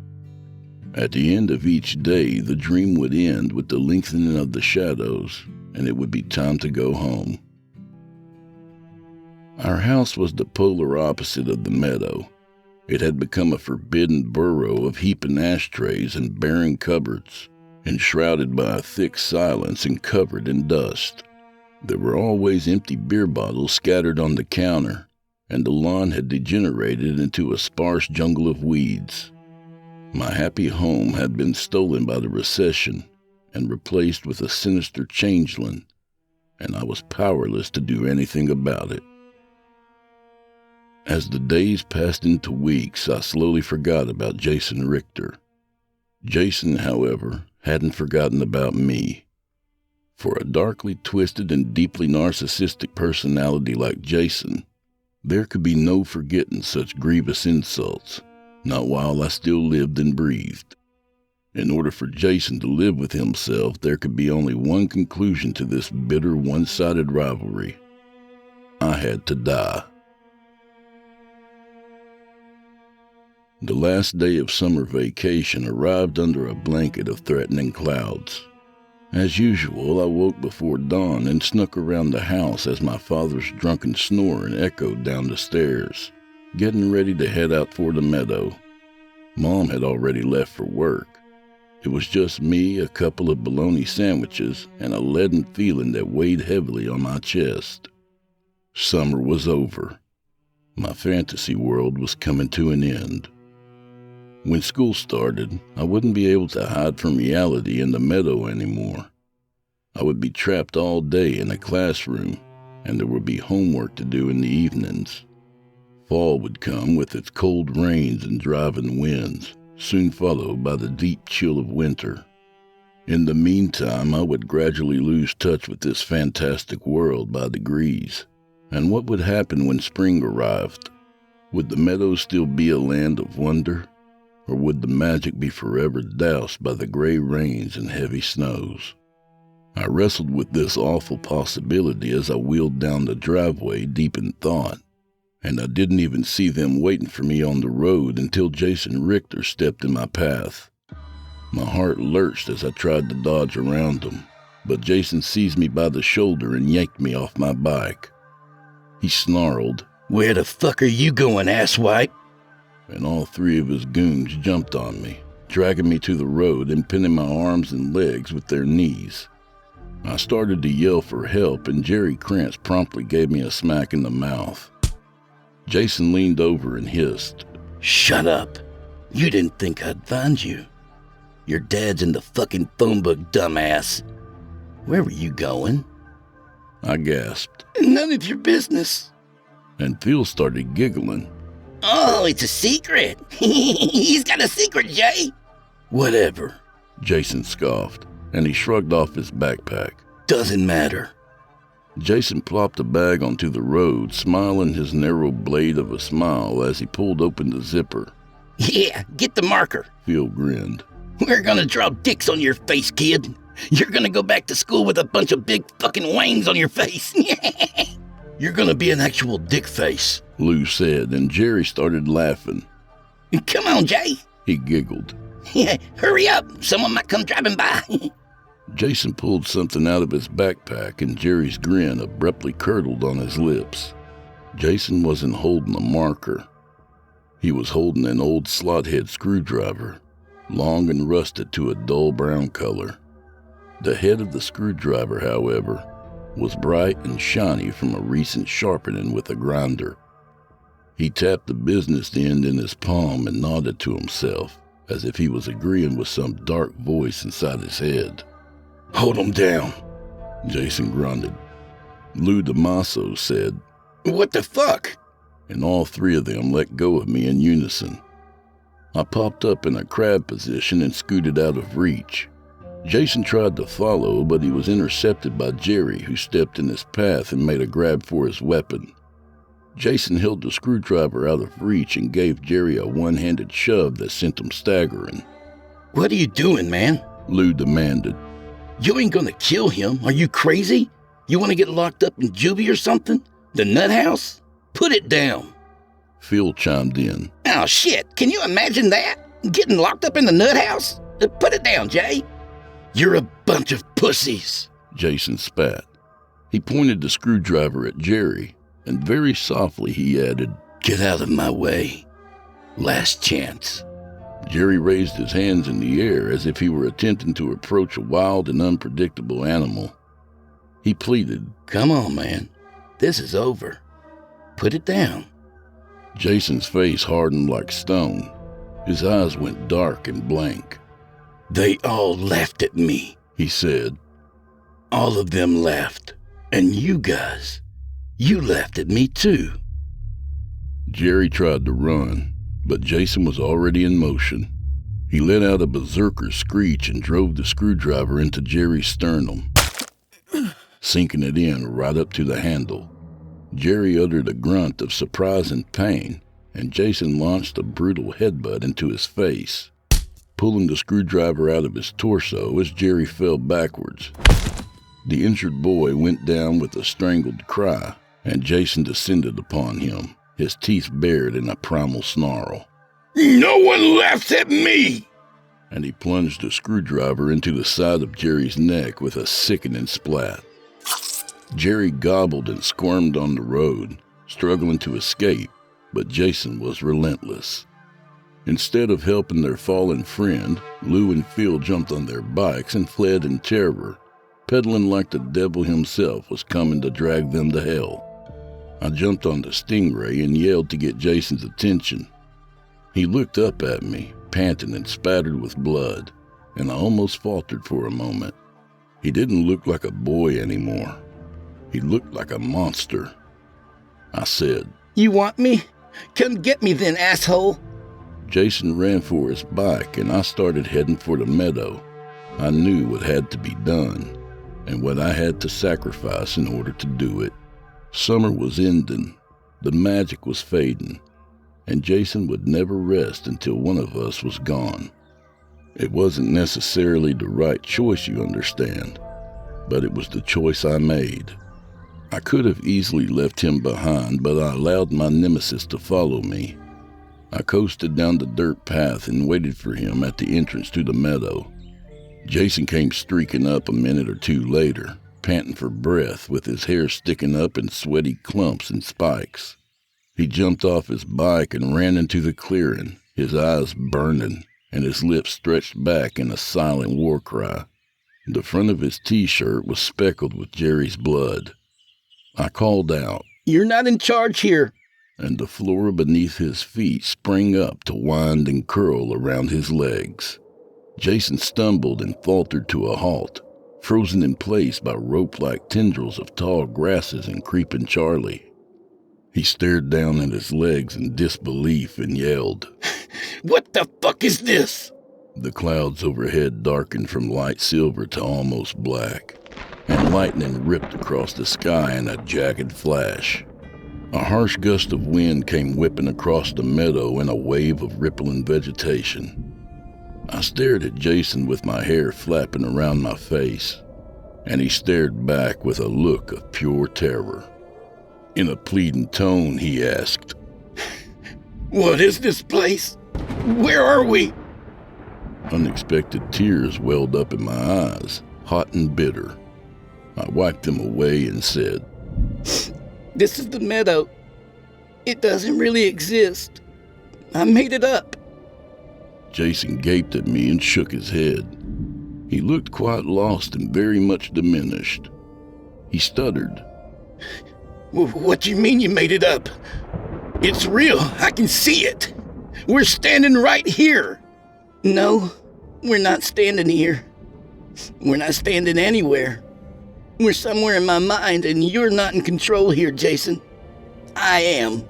[SPEAKER 3] At the end of each day, the dream would end with the lengthening of the shadows, and it would be time to go home. Our house was the polar opposite of the meadow. It had become a forbidden burrow of heaping ashtrays and barren cupboards, enshrouded by a thick silence and covered in dust. There were always empty beer bottles scattered on the counter, and the lawn had degenerated into a sparse jungle of weeds. My happy home had been stolen by the recession and replaced with a sinister changeling, and I was powerless to do anything about it. As the days passed into weeks, I slowly forgot about Jason Richter. Jason, however, hadn't forgotten about me. For a darkly twisted and deeply narcissistic personality like Jason, there could be no forgetting such grievous insults, not while I still lived and breathed. In order for Jason to live with himself, there could be only one conclusion to this bitter, one-sided rivalry. I had to die. The last day of summer vacation arrived under a blanket of threatening clouds. As usual, I woke before dawn and snuck around the house as my father's drunken snoring echoed down the stairs, getting ready to head out for the meadow. Mom had already left for work. It was just me, a couple of bologna sandwiches, and a leaden feeling that weighed heavily on my chest. Summer was over. My fantasy world was coming to an end. When school started, I wouldn't be able to hide from reality in the meadow anymore. I would be trapped all day in a classroom, and there would be homework to do in the evenings. Fall would come with its cold rains and driving winds, soon followed by the deep chill of winter. In the meantime, I would gradually lose touch with this fantastic world by degrees. And what would happen when spring arrived? Would the meadow still be a land of wonder? Or would the magic be forever doused by the gray rains and heavy snows? I wrestled with this awful possibility as I wheeled down the driveway deep in thought, and I didn't even see them waiting for me on the road until Jason Richter stepped in my path. My heart lurched as I tried to dodge around him, but Jason seized me by the shoulder and yanked me off my bike. He snarled,
[SPEAKER 4] "Where the fuck are you going, asswipe?"
[SPEAKER 3] And all three of his goons jumped on me, dragging me to the road and pinning my arms and legs with their knees. I started to yell for help, and Jerry Krantz promptly gave me a smack in the mouth. Jason leaned over and hissed,
[SPEAKER 4] "Shut up. You didn't think I'd find you. Your dad's in the fucking phone book, dumbass. Where were you going?"
[SPEAKER 3] I gasped,
[SPEAKER 4] "None of your business."
[SPEAKER 3] and Phil started giggling.
[SPEAKER 4] "Oh, it's a secret. He's got a secret, Jay." "Whatever,"
[SPEAKER 3] Jason scoffed, and he shrugged off his backpack.
[SPEAKER 4] "Doesn't matter."
[SPEAKER 3] Jason plopped a bag onto the road, smiling his narrow blade of a smile as he pulled open the zipper.
[SPEAKER 4] "Yeah, get the marker.
[SPEAKER 3] Phil grinned.
[SPEAKER 4] We're gonna draw dicks on your face, kid. You're gonna go back to school with a bunch of big fucking wangs on your face." "You're gonna be an actual dick face,"
[SPEAKER 3] Lou said, and Jerry started laughing.
[SPEAKER 4] "Come on, Jay."
[SPEAKER 3] He giggled.
[SPEAKER 4] "Hurry up. Someone might come driving by."
[SPEAKER 3] Jason pulled something out of his backpack, and Jerry's grin abruptly curdled on his lips. Jason wasn't holding a marker. He was holding an old slot-head screwdriver, long and rusted to a dull brown color. The head of the screwdriver, however, was bright and shiny from a recent sharpening with a grinder. He tapped the business end in his palm and nodded to himself, as if he was agreeing with some dark voice inside his head.
[SPEAKER 4] "Hold him down,"
[SPEAKER 3] Jason grunted. Lou DeMasso said,
[SPEAKER 4] "What the fuck?"
[SPEAKER 3] and all three of them let go of me in unison. I popped up in a crab position and scooted out of reach. Jason tried to follow, but he was intercepted by Jerry, who stepped in his path and made a grab for his weapon. Jason held the screwdriver out of reach and gave Jerry a one-handed shove that sent him staggering.
[SPEAKER 4] "What are you doing, man?"
[SPEAKER 3] Lou demanded.
[SPEAKER 4] "You ain't gonna kill him. Are you crazy? You wanna get locked up in juvie or something? The nut house? Put it down."
[SPEAKER 3] Phil chimed in.
[SPEAKER 4] "Oh, shit. Can you imagine that? Getting locked up in the nut house? Put it down, Jay." "You're a bunch of pussies,"
[SPEAKER 3] Jason spat. He pointed the screwdriver at Jerry, and very softly he added,
[SPEAKER 4] "Get out of my way. Last chance."
[SPEAKER 3] Jerry raised his hands in the air as if he were attempting to approach a wild and unpredictable animal. He pleaded,
[SPEAKER 4] "Come on, man. This is over. Put it down."
[SPEAKER 3] Jason's face hardened like stone. His eyes went dark and blank.
[SPEAKER 4] "They all laughed at me,"
[SPEAKER 3] he said.
[SPEAKER 4] "All of them laughed. And you guys, you laughed at me too."
[SPEAKER 3] Jerry tried to run, but Jason was already in motion. He let out a berserker screech and drove the screwdriver into Jerry's sternum, sinking it in right up to the handle. Jerry uttered a grunt of surprise and pain, and Jason launched a brutal headbutt into his face, pulling the screwdriver out of his torso as Jerry fell backwards. The injured boy went down with a strangled cry, and Jason descended upon him, his teeth bared in a primal snarl.
[SPEAKER 5] No one laughs at me!
[SPEAKER 3] And he plunged a screwdriver into the side of Jerry's neck with a sickening splat. Jerry gobbled and squirmed on the road, struggling to escape, but Jason was relentless. Instead of helping their fallen friend, Lou and Phil jumped on their bikes and fled in terror, pedaling like the devil himself was coming to drag them to hell. I jumped on the Stingray and yelled to get Jason's attention. He looked up at me, panting and spattered with blood, and I almost faltered for a moment. He didn't look like a boy anymore. He looked like a monster. I said,
[SPEAKER 4] You want me? Come get me then, asshole.
[SPEAKER 3] Jason ran for his bike, and I started heading for the meadow. I knew what had to be done, and what I had to sacrifice in order to do it. Summer was ending, the magic was fading, and Jason would never rest until one of us was gone. It wasn't necessarily the right choice, you understand, but it was the choice I made. I could have easily left him behind, but I allowed my nemesis to follow me. I coasted down the dirt path and waited for him at the entrance to the meadow. Jason came streaking up a minute or two later, panting for breath with his hair sticking up in sweaty clumps and spikes. He jumped off his bike and ran into the clearing, his eyes burning and his lips stretched back in a silent war cry. The front of his t-shirt was speckled with Jerry's blood. I called out,
[SPEAKER 4] You're not in charge here.
[SPEAKER 3] And the floor beneath his feet sprang up to wind and curl around his legs. Jason stumbled and faltered to a halt, frozen in place by rope-like tendrils of tall grasses and creeping Charlie. He stared down at his legs in disbelief and yelled,
[SPEAKER 4] What the fuck is this?
[SPEAKER 3] The clouds overhead darkened from light silver to almost black, and lightning ripped across the sky in a jagged flash. A harsh gust of wind came whipping across the meadow in a wave of rippling vegetation. I stared at Jason with my hair flapping around my face, and he stared back with a look of pure terror. In a pleading tone, he asked,
[SPEAKER 4] What is this place? Where are we?
[SPEAKER 3] Unexpected tears welled up in my eyes, hot and bitter. I wiped them away and said,
[SPEAKER 4] This is the meadow. It doesn't really exist. I made it up.
[SPEAKER 3] Jason gaped at me and shook his head. He looked quite lost and very much diminished. He stuttered.
[SPEAKER 4] What do you mean you made it up? It's real. I can see it. We're standing right here. No, we're not standing here. We're not standing anywhere. We're somewhere in my mind, and you're not in control here, Jason. I am.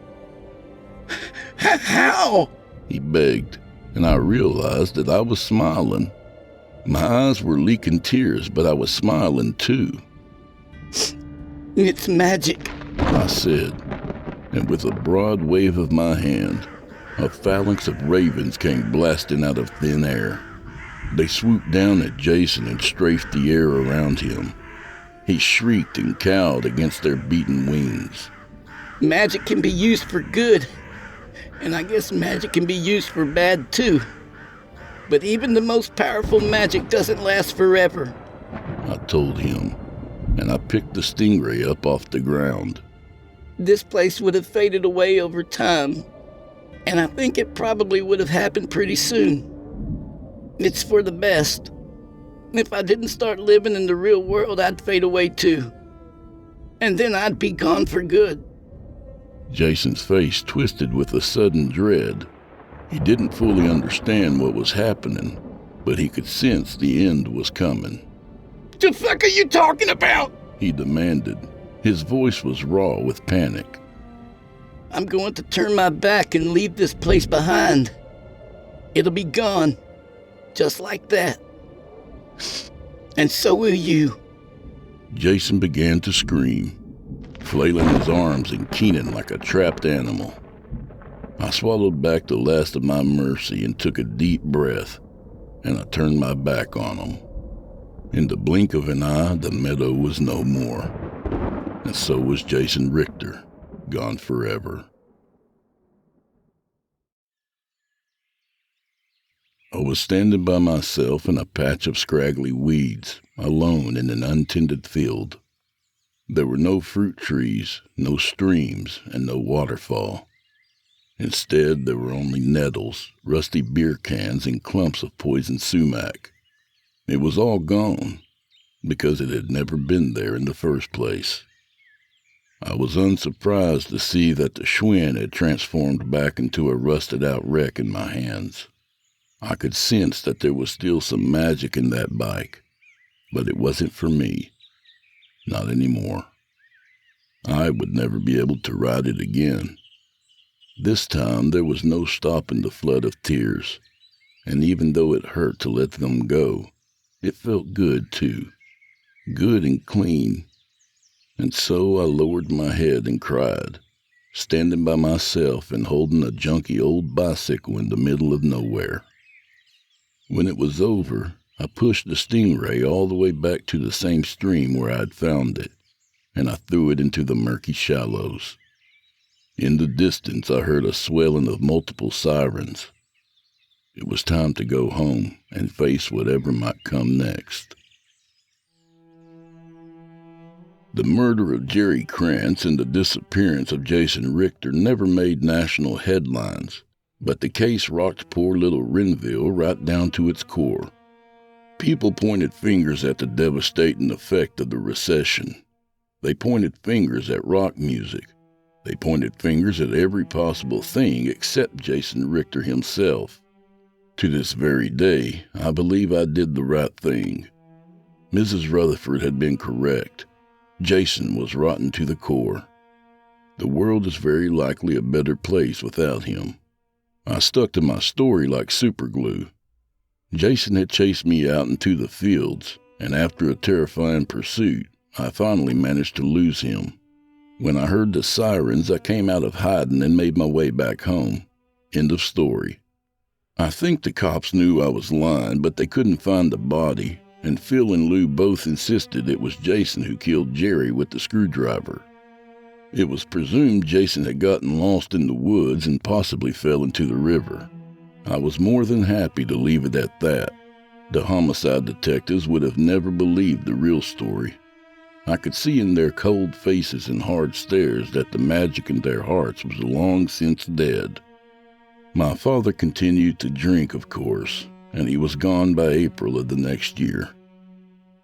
[SPEAKER 4] How?
[SPEAKER 3] He begged, and I realized that I was smiling. My eyes were leaking tears, but I was smiling too.
[SPEAKER 4] It's magic,
[SPEAKER 3] I said, and with a broad wave of my hand, a phalanx of ravens came blasting out of thin air. They swooped down at Jason and strafed the air around him. He shrieked and cowed against their beaten wings.
[SPEAKER 4] Magic can be used for good, and I guess magic can be used for bad too. But even the most powerful magic doesn't last forever.
[SPEAKER 3] I told him, and I picked the Stingray up off the ground.
[SPEAKER 4] This place would have faded away over time, and I think it probably would have happened pretty soon. It's for the best. If I didn't start living in the real world, I'd fade away too. And then I'd be gone for good.
[SPEAKER 3] Jason's face twisted with a sudden dread. He didn't fully understand what was happening, but he could sense the end was coming.
[SPEAKER 4] The fuck are you talking about?
[SPEAKER 3] He demanded. His voice was raw with panic.
[SPEAKER 4] I'm going to turn my back and leave this place behind. It'll be gone, just like that. And so will you.
[SPEAKER 3] Jason began to scream, flailing his arms and keening like a trapped animal. I swallowed back the last of my mercy and took a deep breath, and I turned my back on him. In the blink of an eye, the meadow was no more, and so was Jason Richter, gone forever. I was standing by myself in a patch of scraggly weeds, alone in an untended field. There were no fruit trees, no streams, and no waterfall. Instead, there were only nettles, rusty beer cans, and clumps of poison sumac. It was all gone, because it had never been there in the first place. I was unsurprised to see that the Schwinn had transformed back into a rusted-out wreck in my hands. I could sense that there was still some magic in that bike, but it wasn't for me. Not anymore. I would never be able to ride it again. This time there was no stopping the flood of tears, and even though it hurt to let them go, it felt good too. Good and clean. And so I lowered my head and cried, standing by myself and holding a junky old bicycle in the middle of nowhere. When it was over, I pushed the Stingray all the way back to the same stream where I had found it, and I threw it into the murky shallows. In the distance, I heard a swelling of multiple sirens. It was time to go home and face whatever might come next. The murder of Jerry Krantz and the disappearance of Jason Richter never made national headlines, but the case rocked poor little Renville right down to its core. People pointed fingers at the devastating effect of the recession. They pointed fingers at rock music. They pointed fingers at every possible thing except Jason Richter himself. To this very day, I believe I did the right thing. Mrs. Rutherford had been correct. Jason was rotten to the core. The world is very likely a better place without him. I stuck to my story like superglue. Jason had chased me out into the fields, and after a terrifying pursuit, I finally managed to lose him. When I heard the sirens, I came out of hiding and made my way back home. End of story. I think the cops knew I was lying, but they couldn't find the body, and Phil and Lou both insisted it was Jason who killed Jerry with the screwdriver. It was presumed Jason had gotten lost in the woods and possibly fell into the river. I was more than happy to leave it at that. The homicide detectives would have never believed the real story. I could see in their cold faces and hard stares that the magic in their hearts was long since dead. My father continued to drink, of course, and he was gone by April of the next year.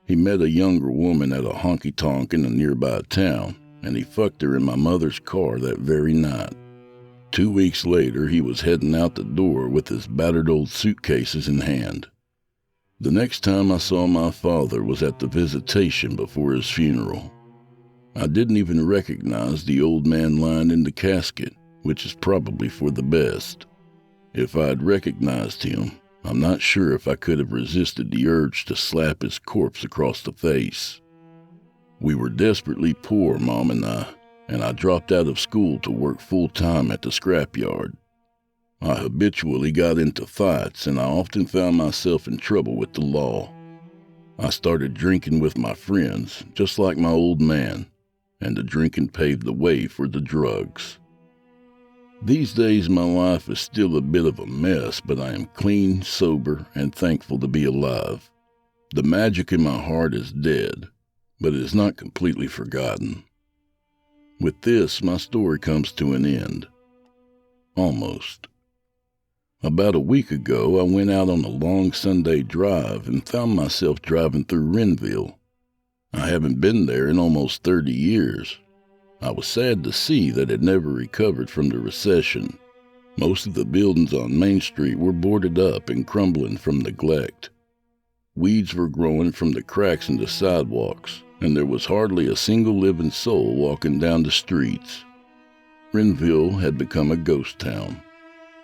[SPEAKER 3] He met a younger woman at a honky-tonk in a nearby town, and he fucked her in my mother's car that very night. 2 weeks later, he was heading out the door with his battered old suitcases in hand. The next time I saw my father was at the visitation before his funeral. I didn't even recognize the old man lying in the casket, which is probably for the best. If I had recognized him, I'm not sure if I could have resisted the urge to slap his corpse across the face. We were desperately poor, Mom and I dropped out of school to work full-time at the scrapyard. I habitually got into fights, and I often found myself in trouble with the law. I started drinking with my friends, just like my old man, and the drinking paved the way for the drugs. These days my life is still a bit of a mess, but I am clean, sober, and thankful to be alive. The magic in my heart is dead, but it is not completely forgotten. With this, my story comes to an end. Almost. About a week ago, I went out on a long Sunday drive and found myself driving through Renville. I haven't been there in almost 30 years. I was sad to see that it never recovered from the recession. Most of the buildings on Main Street were boarded up and crumbling from neglect. Weeds were growing from the cracks in the sidewalks, and there was hardly a single living soul walking down the streets. Renville had become a ghost town.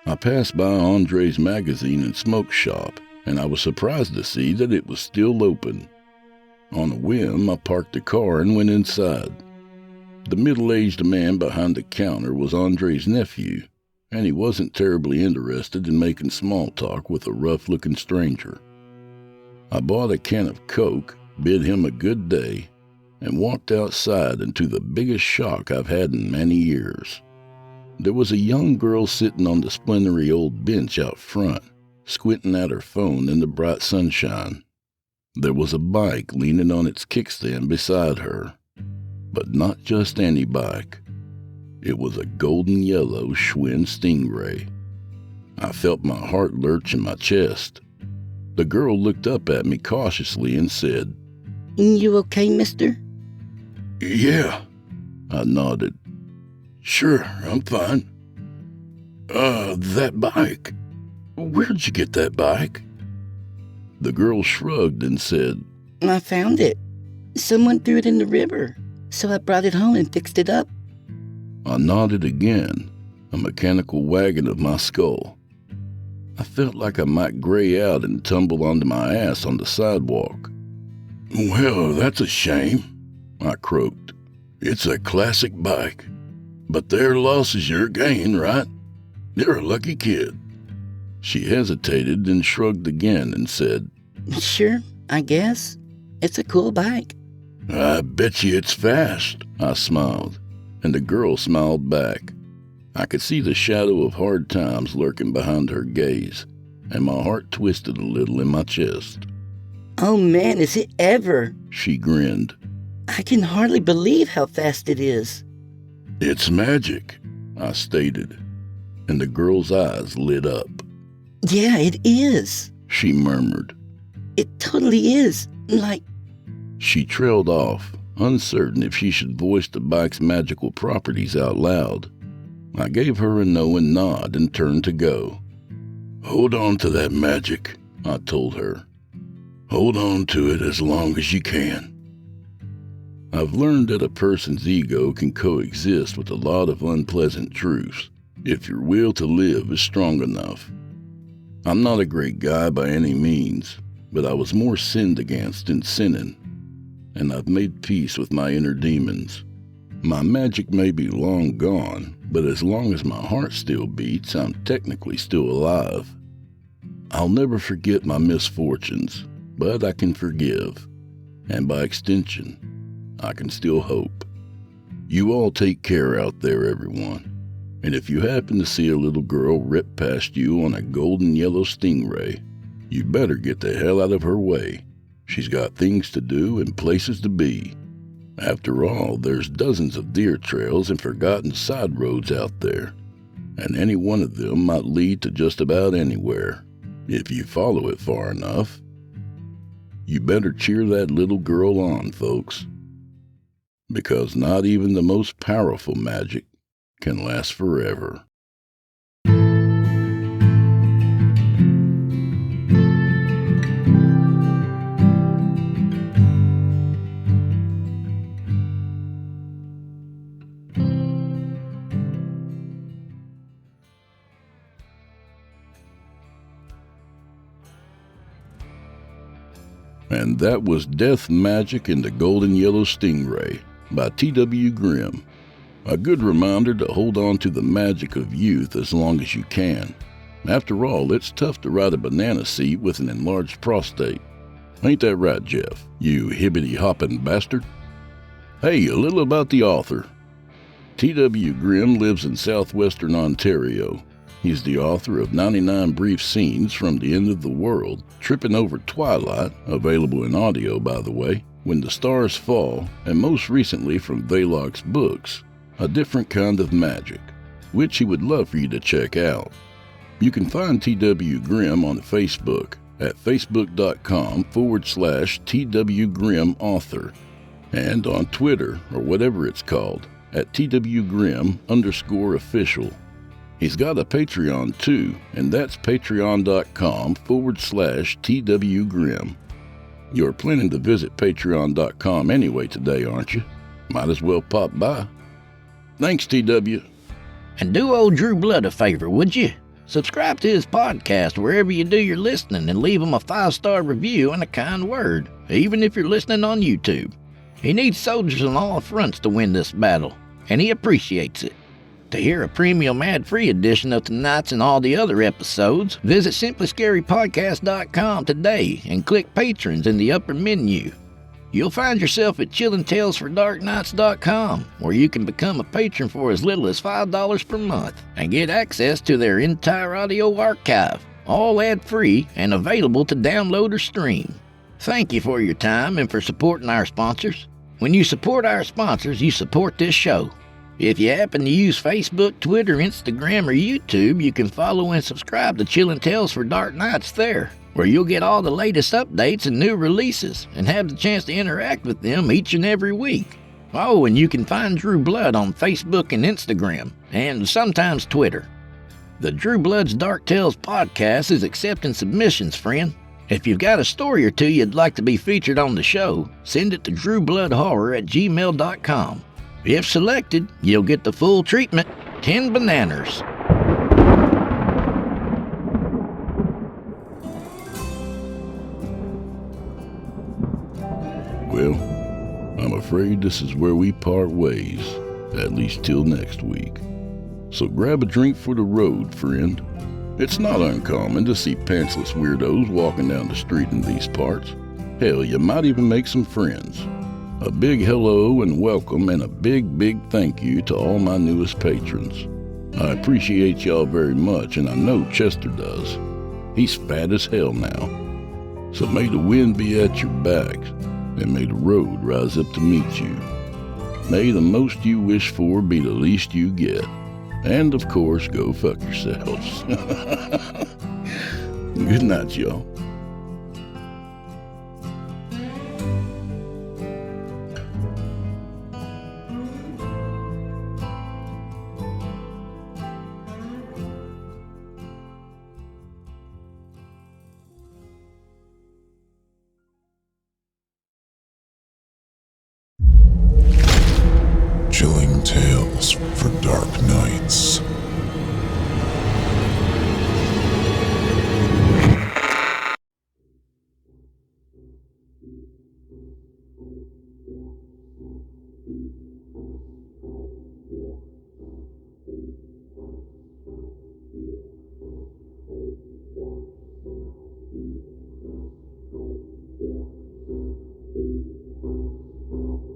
[SPEAKER 3] I passed by Andre's magazine and smoke shop, and I was surprised to see that it was still open. On a whim, I parked the car and went inside. The middle-aged man behind the counter was Andre's nephew, and he wasn't terribly interested in making small talk with a rough-looking stranger. I bought a can of Coke, bid him a good day, and walked outside into the biggest shock I've had in many years. There was a young girl sitting on the splintery old bench out front, squinting at her phone in the bright sunshine. There was a bike leaning on its kickstand beside her, but not just any bike. It was a golden yellow Schwinn Stingray. I felt my heart lurch in my chest. The girl looked up at me cautiously and said,
[SPEAKER 4] "You okay, mister?"
[SPEAKER 3] "Yeah," I nodded. "Sure, I'm fine." That bike. Where'd you get that bike?" The girl shrugged and said,
[SPEAKER 4] "I found it. Someone threw it in the river, so I brought it home and fixed it up."
[SPEAKER 3] I nodded again, a mechanical wagging of my skull. I felt like I might gray out and tumble onto my ass on the sidewalk. "Well, that's a shame," I croaked. "It's a classic bike. But their loss is your gain, right? You're a lucky kid." She hesitated, then shrugged again and said,
[SPEAKER 4] "Sure, I guess. It's a cool bike."
[SPEAKER 3] "I bet you it's fast," I smiled, and the girl smiled back. I could see the shadow of hard times lurking behind her gaze, and my heart twisted a little in my chest.
[SPEAKER 4] "Oh man, is it ever!"
[SPEAKER 3] She grinned.
[SPEAKER 4] "I can hardly believe how fast it is."
[SPEAKER 3] "It's magic," I stated, and the girl's eyes lit up.
[SPEAKER 4] "Yeah, it is.
[SPEAKER 3] She murmured.
[SPEAKER 4] It totally is. Like..."
[SPEAKER 3] She trailed off, uncertain if she should voice the bike's magical properties out loud. I gave her a knowing nod and turned to go. "Hold on to that magic," I told her. "Hold on to it as long as you can." I've learned that a person's ego can coexist with a lot of unpleasant truths, if your will to live is strong enough. I'm not a great guy by any means, but I was more sinned against than sinning, and I've made peace with my inner demons. My magic may be long gone, but as long as my heart still beats, I'm technically still alive. I'll never forget my misfortunes, but I can forgive, and by extension, I can still hope. You all take care out there, everyone. And if you happen to see a little girl rip past you on a golden yellow Stingray, you better get the hell out of her way. She's got things to do and places to be. After all, there's dozens of deer trails and forgotten side roads out there, and any one of them might lead to just about anywhere, if you follow it far enough. You better cheer that little girl on, folks, because not even the most powerful magic can last forever. And that was Death Magic in the Golden Yellow Stingray by T.W. Grimm. A good reminder to hold on to the magic of youth as long as you can. After all, it's tough to ride a banana seat with an enlarged prostate. Ain't that right, Geoff, you hibbity-hoppin' bastard? Hey, a little about the author. T.W. Grimm lives in southwestern Ontario. He's the author of 99 Brief Scenes from the End of the World, Tripping Over Twilight, available in audio by the way, When the Stars Fall, and most recently from Velox Books, A Different Kind of Magic, which he would love for you to check out. You can find T.W. Grimm on Facebook at facebook.com/T.W. Grimm Author, and on Twitter, or whatever it's called, at TWGrimm_official. He's got a Patreon too, and that's patreon.com/TW Grimm. You're planning to visit patreon.com anyway today, aren't you? Might as well pop by. Thanks, TW.
[SPEAKER 6] And do old Drew Blood a favor, would you? Subscribe to his podcast wherever you do your listening and leave him a 5-star review and a kind word, even if you're listening on YouTube. He needs soldiers on all fronts to win this battle, and he appreciates it. To hear a premium ad-free edition of tonight's and all the other episodes, visit simplyscarypodcast.com today and click Patrons in the upper menu. You'll find yourself at chillingtalesfordarknights.com, where you can become a patron for as little as $5 per month and get access to their entire audio archive, all ad-free and available to download or stream. Thank you for your time and for supporting our sponsors. When you support our sponsors, you support this show. If you happen to use Facebook, Twitter, Instagram, or YouTube, you can follow and subscribe to Chillin' Tales for Dark Nights there, where you'll get all the latest updates and new releases and have the chance to interact with them each and every week. Oh, and you can find Drew Blood on Facebook and Instagram, and sometimes Twitter. The Drew Blood's Dark Tales podcast is accepting submissions, friend. If you've got a story or two you'd like to be featured on the show, send it to drewbloodhorror@gmail.com. If selected, you'll get the full treatment, 10 bananas.
[SPEAKER 3] Well, I'm afraid this is where we part ways, at least till next week. So grab a drink for the road, friend. It's not uncommon to see pantsless weirdos walking down the street in these parts. Hell, you might even make some friends. A big hello and welcome, and a big, big thank you to all my newest patrons. I appreciate y'all very much, and I know Chester does. He's fat as hell now. So may the wind be at your backs, and may the road rise up to meet you. May the most you wish for be the least you get. And of course, go fuck yourselves. Good night, y'all.
[SPEAKER 1] Chilling tales for dark nights.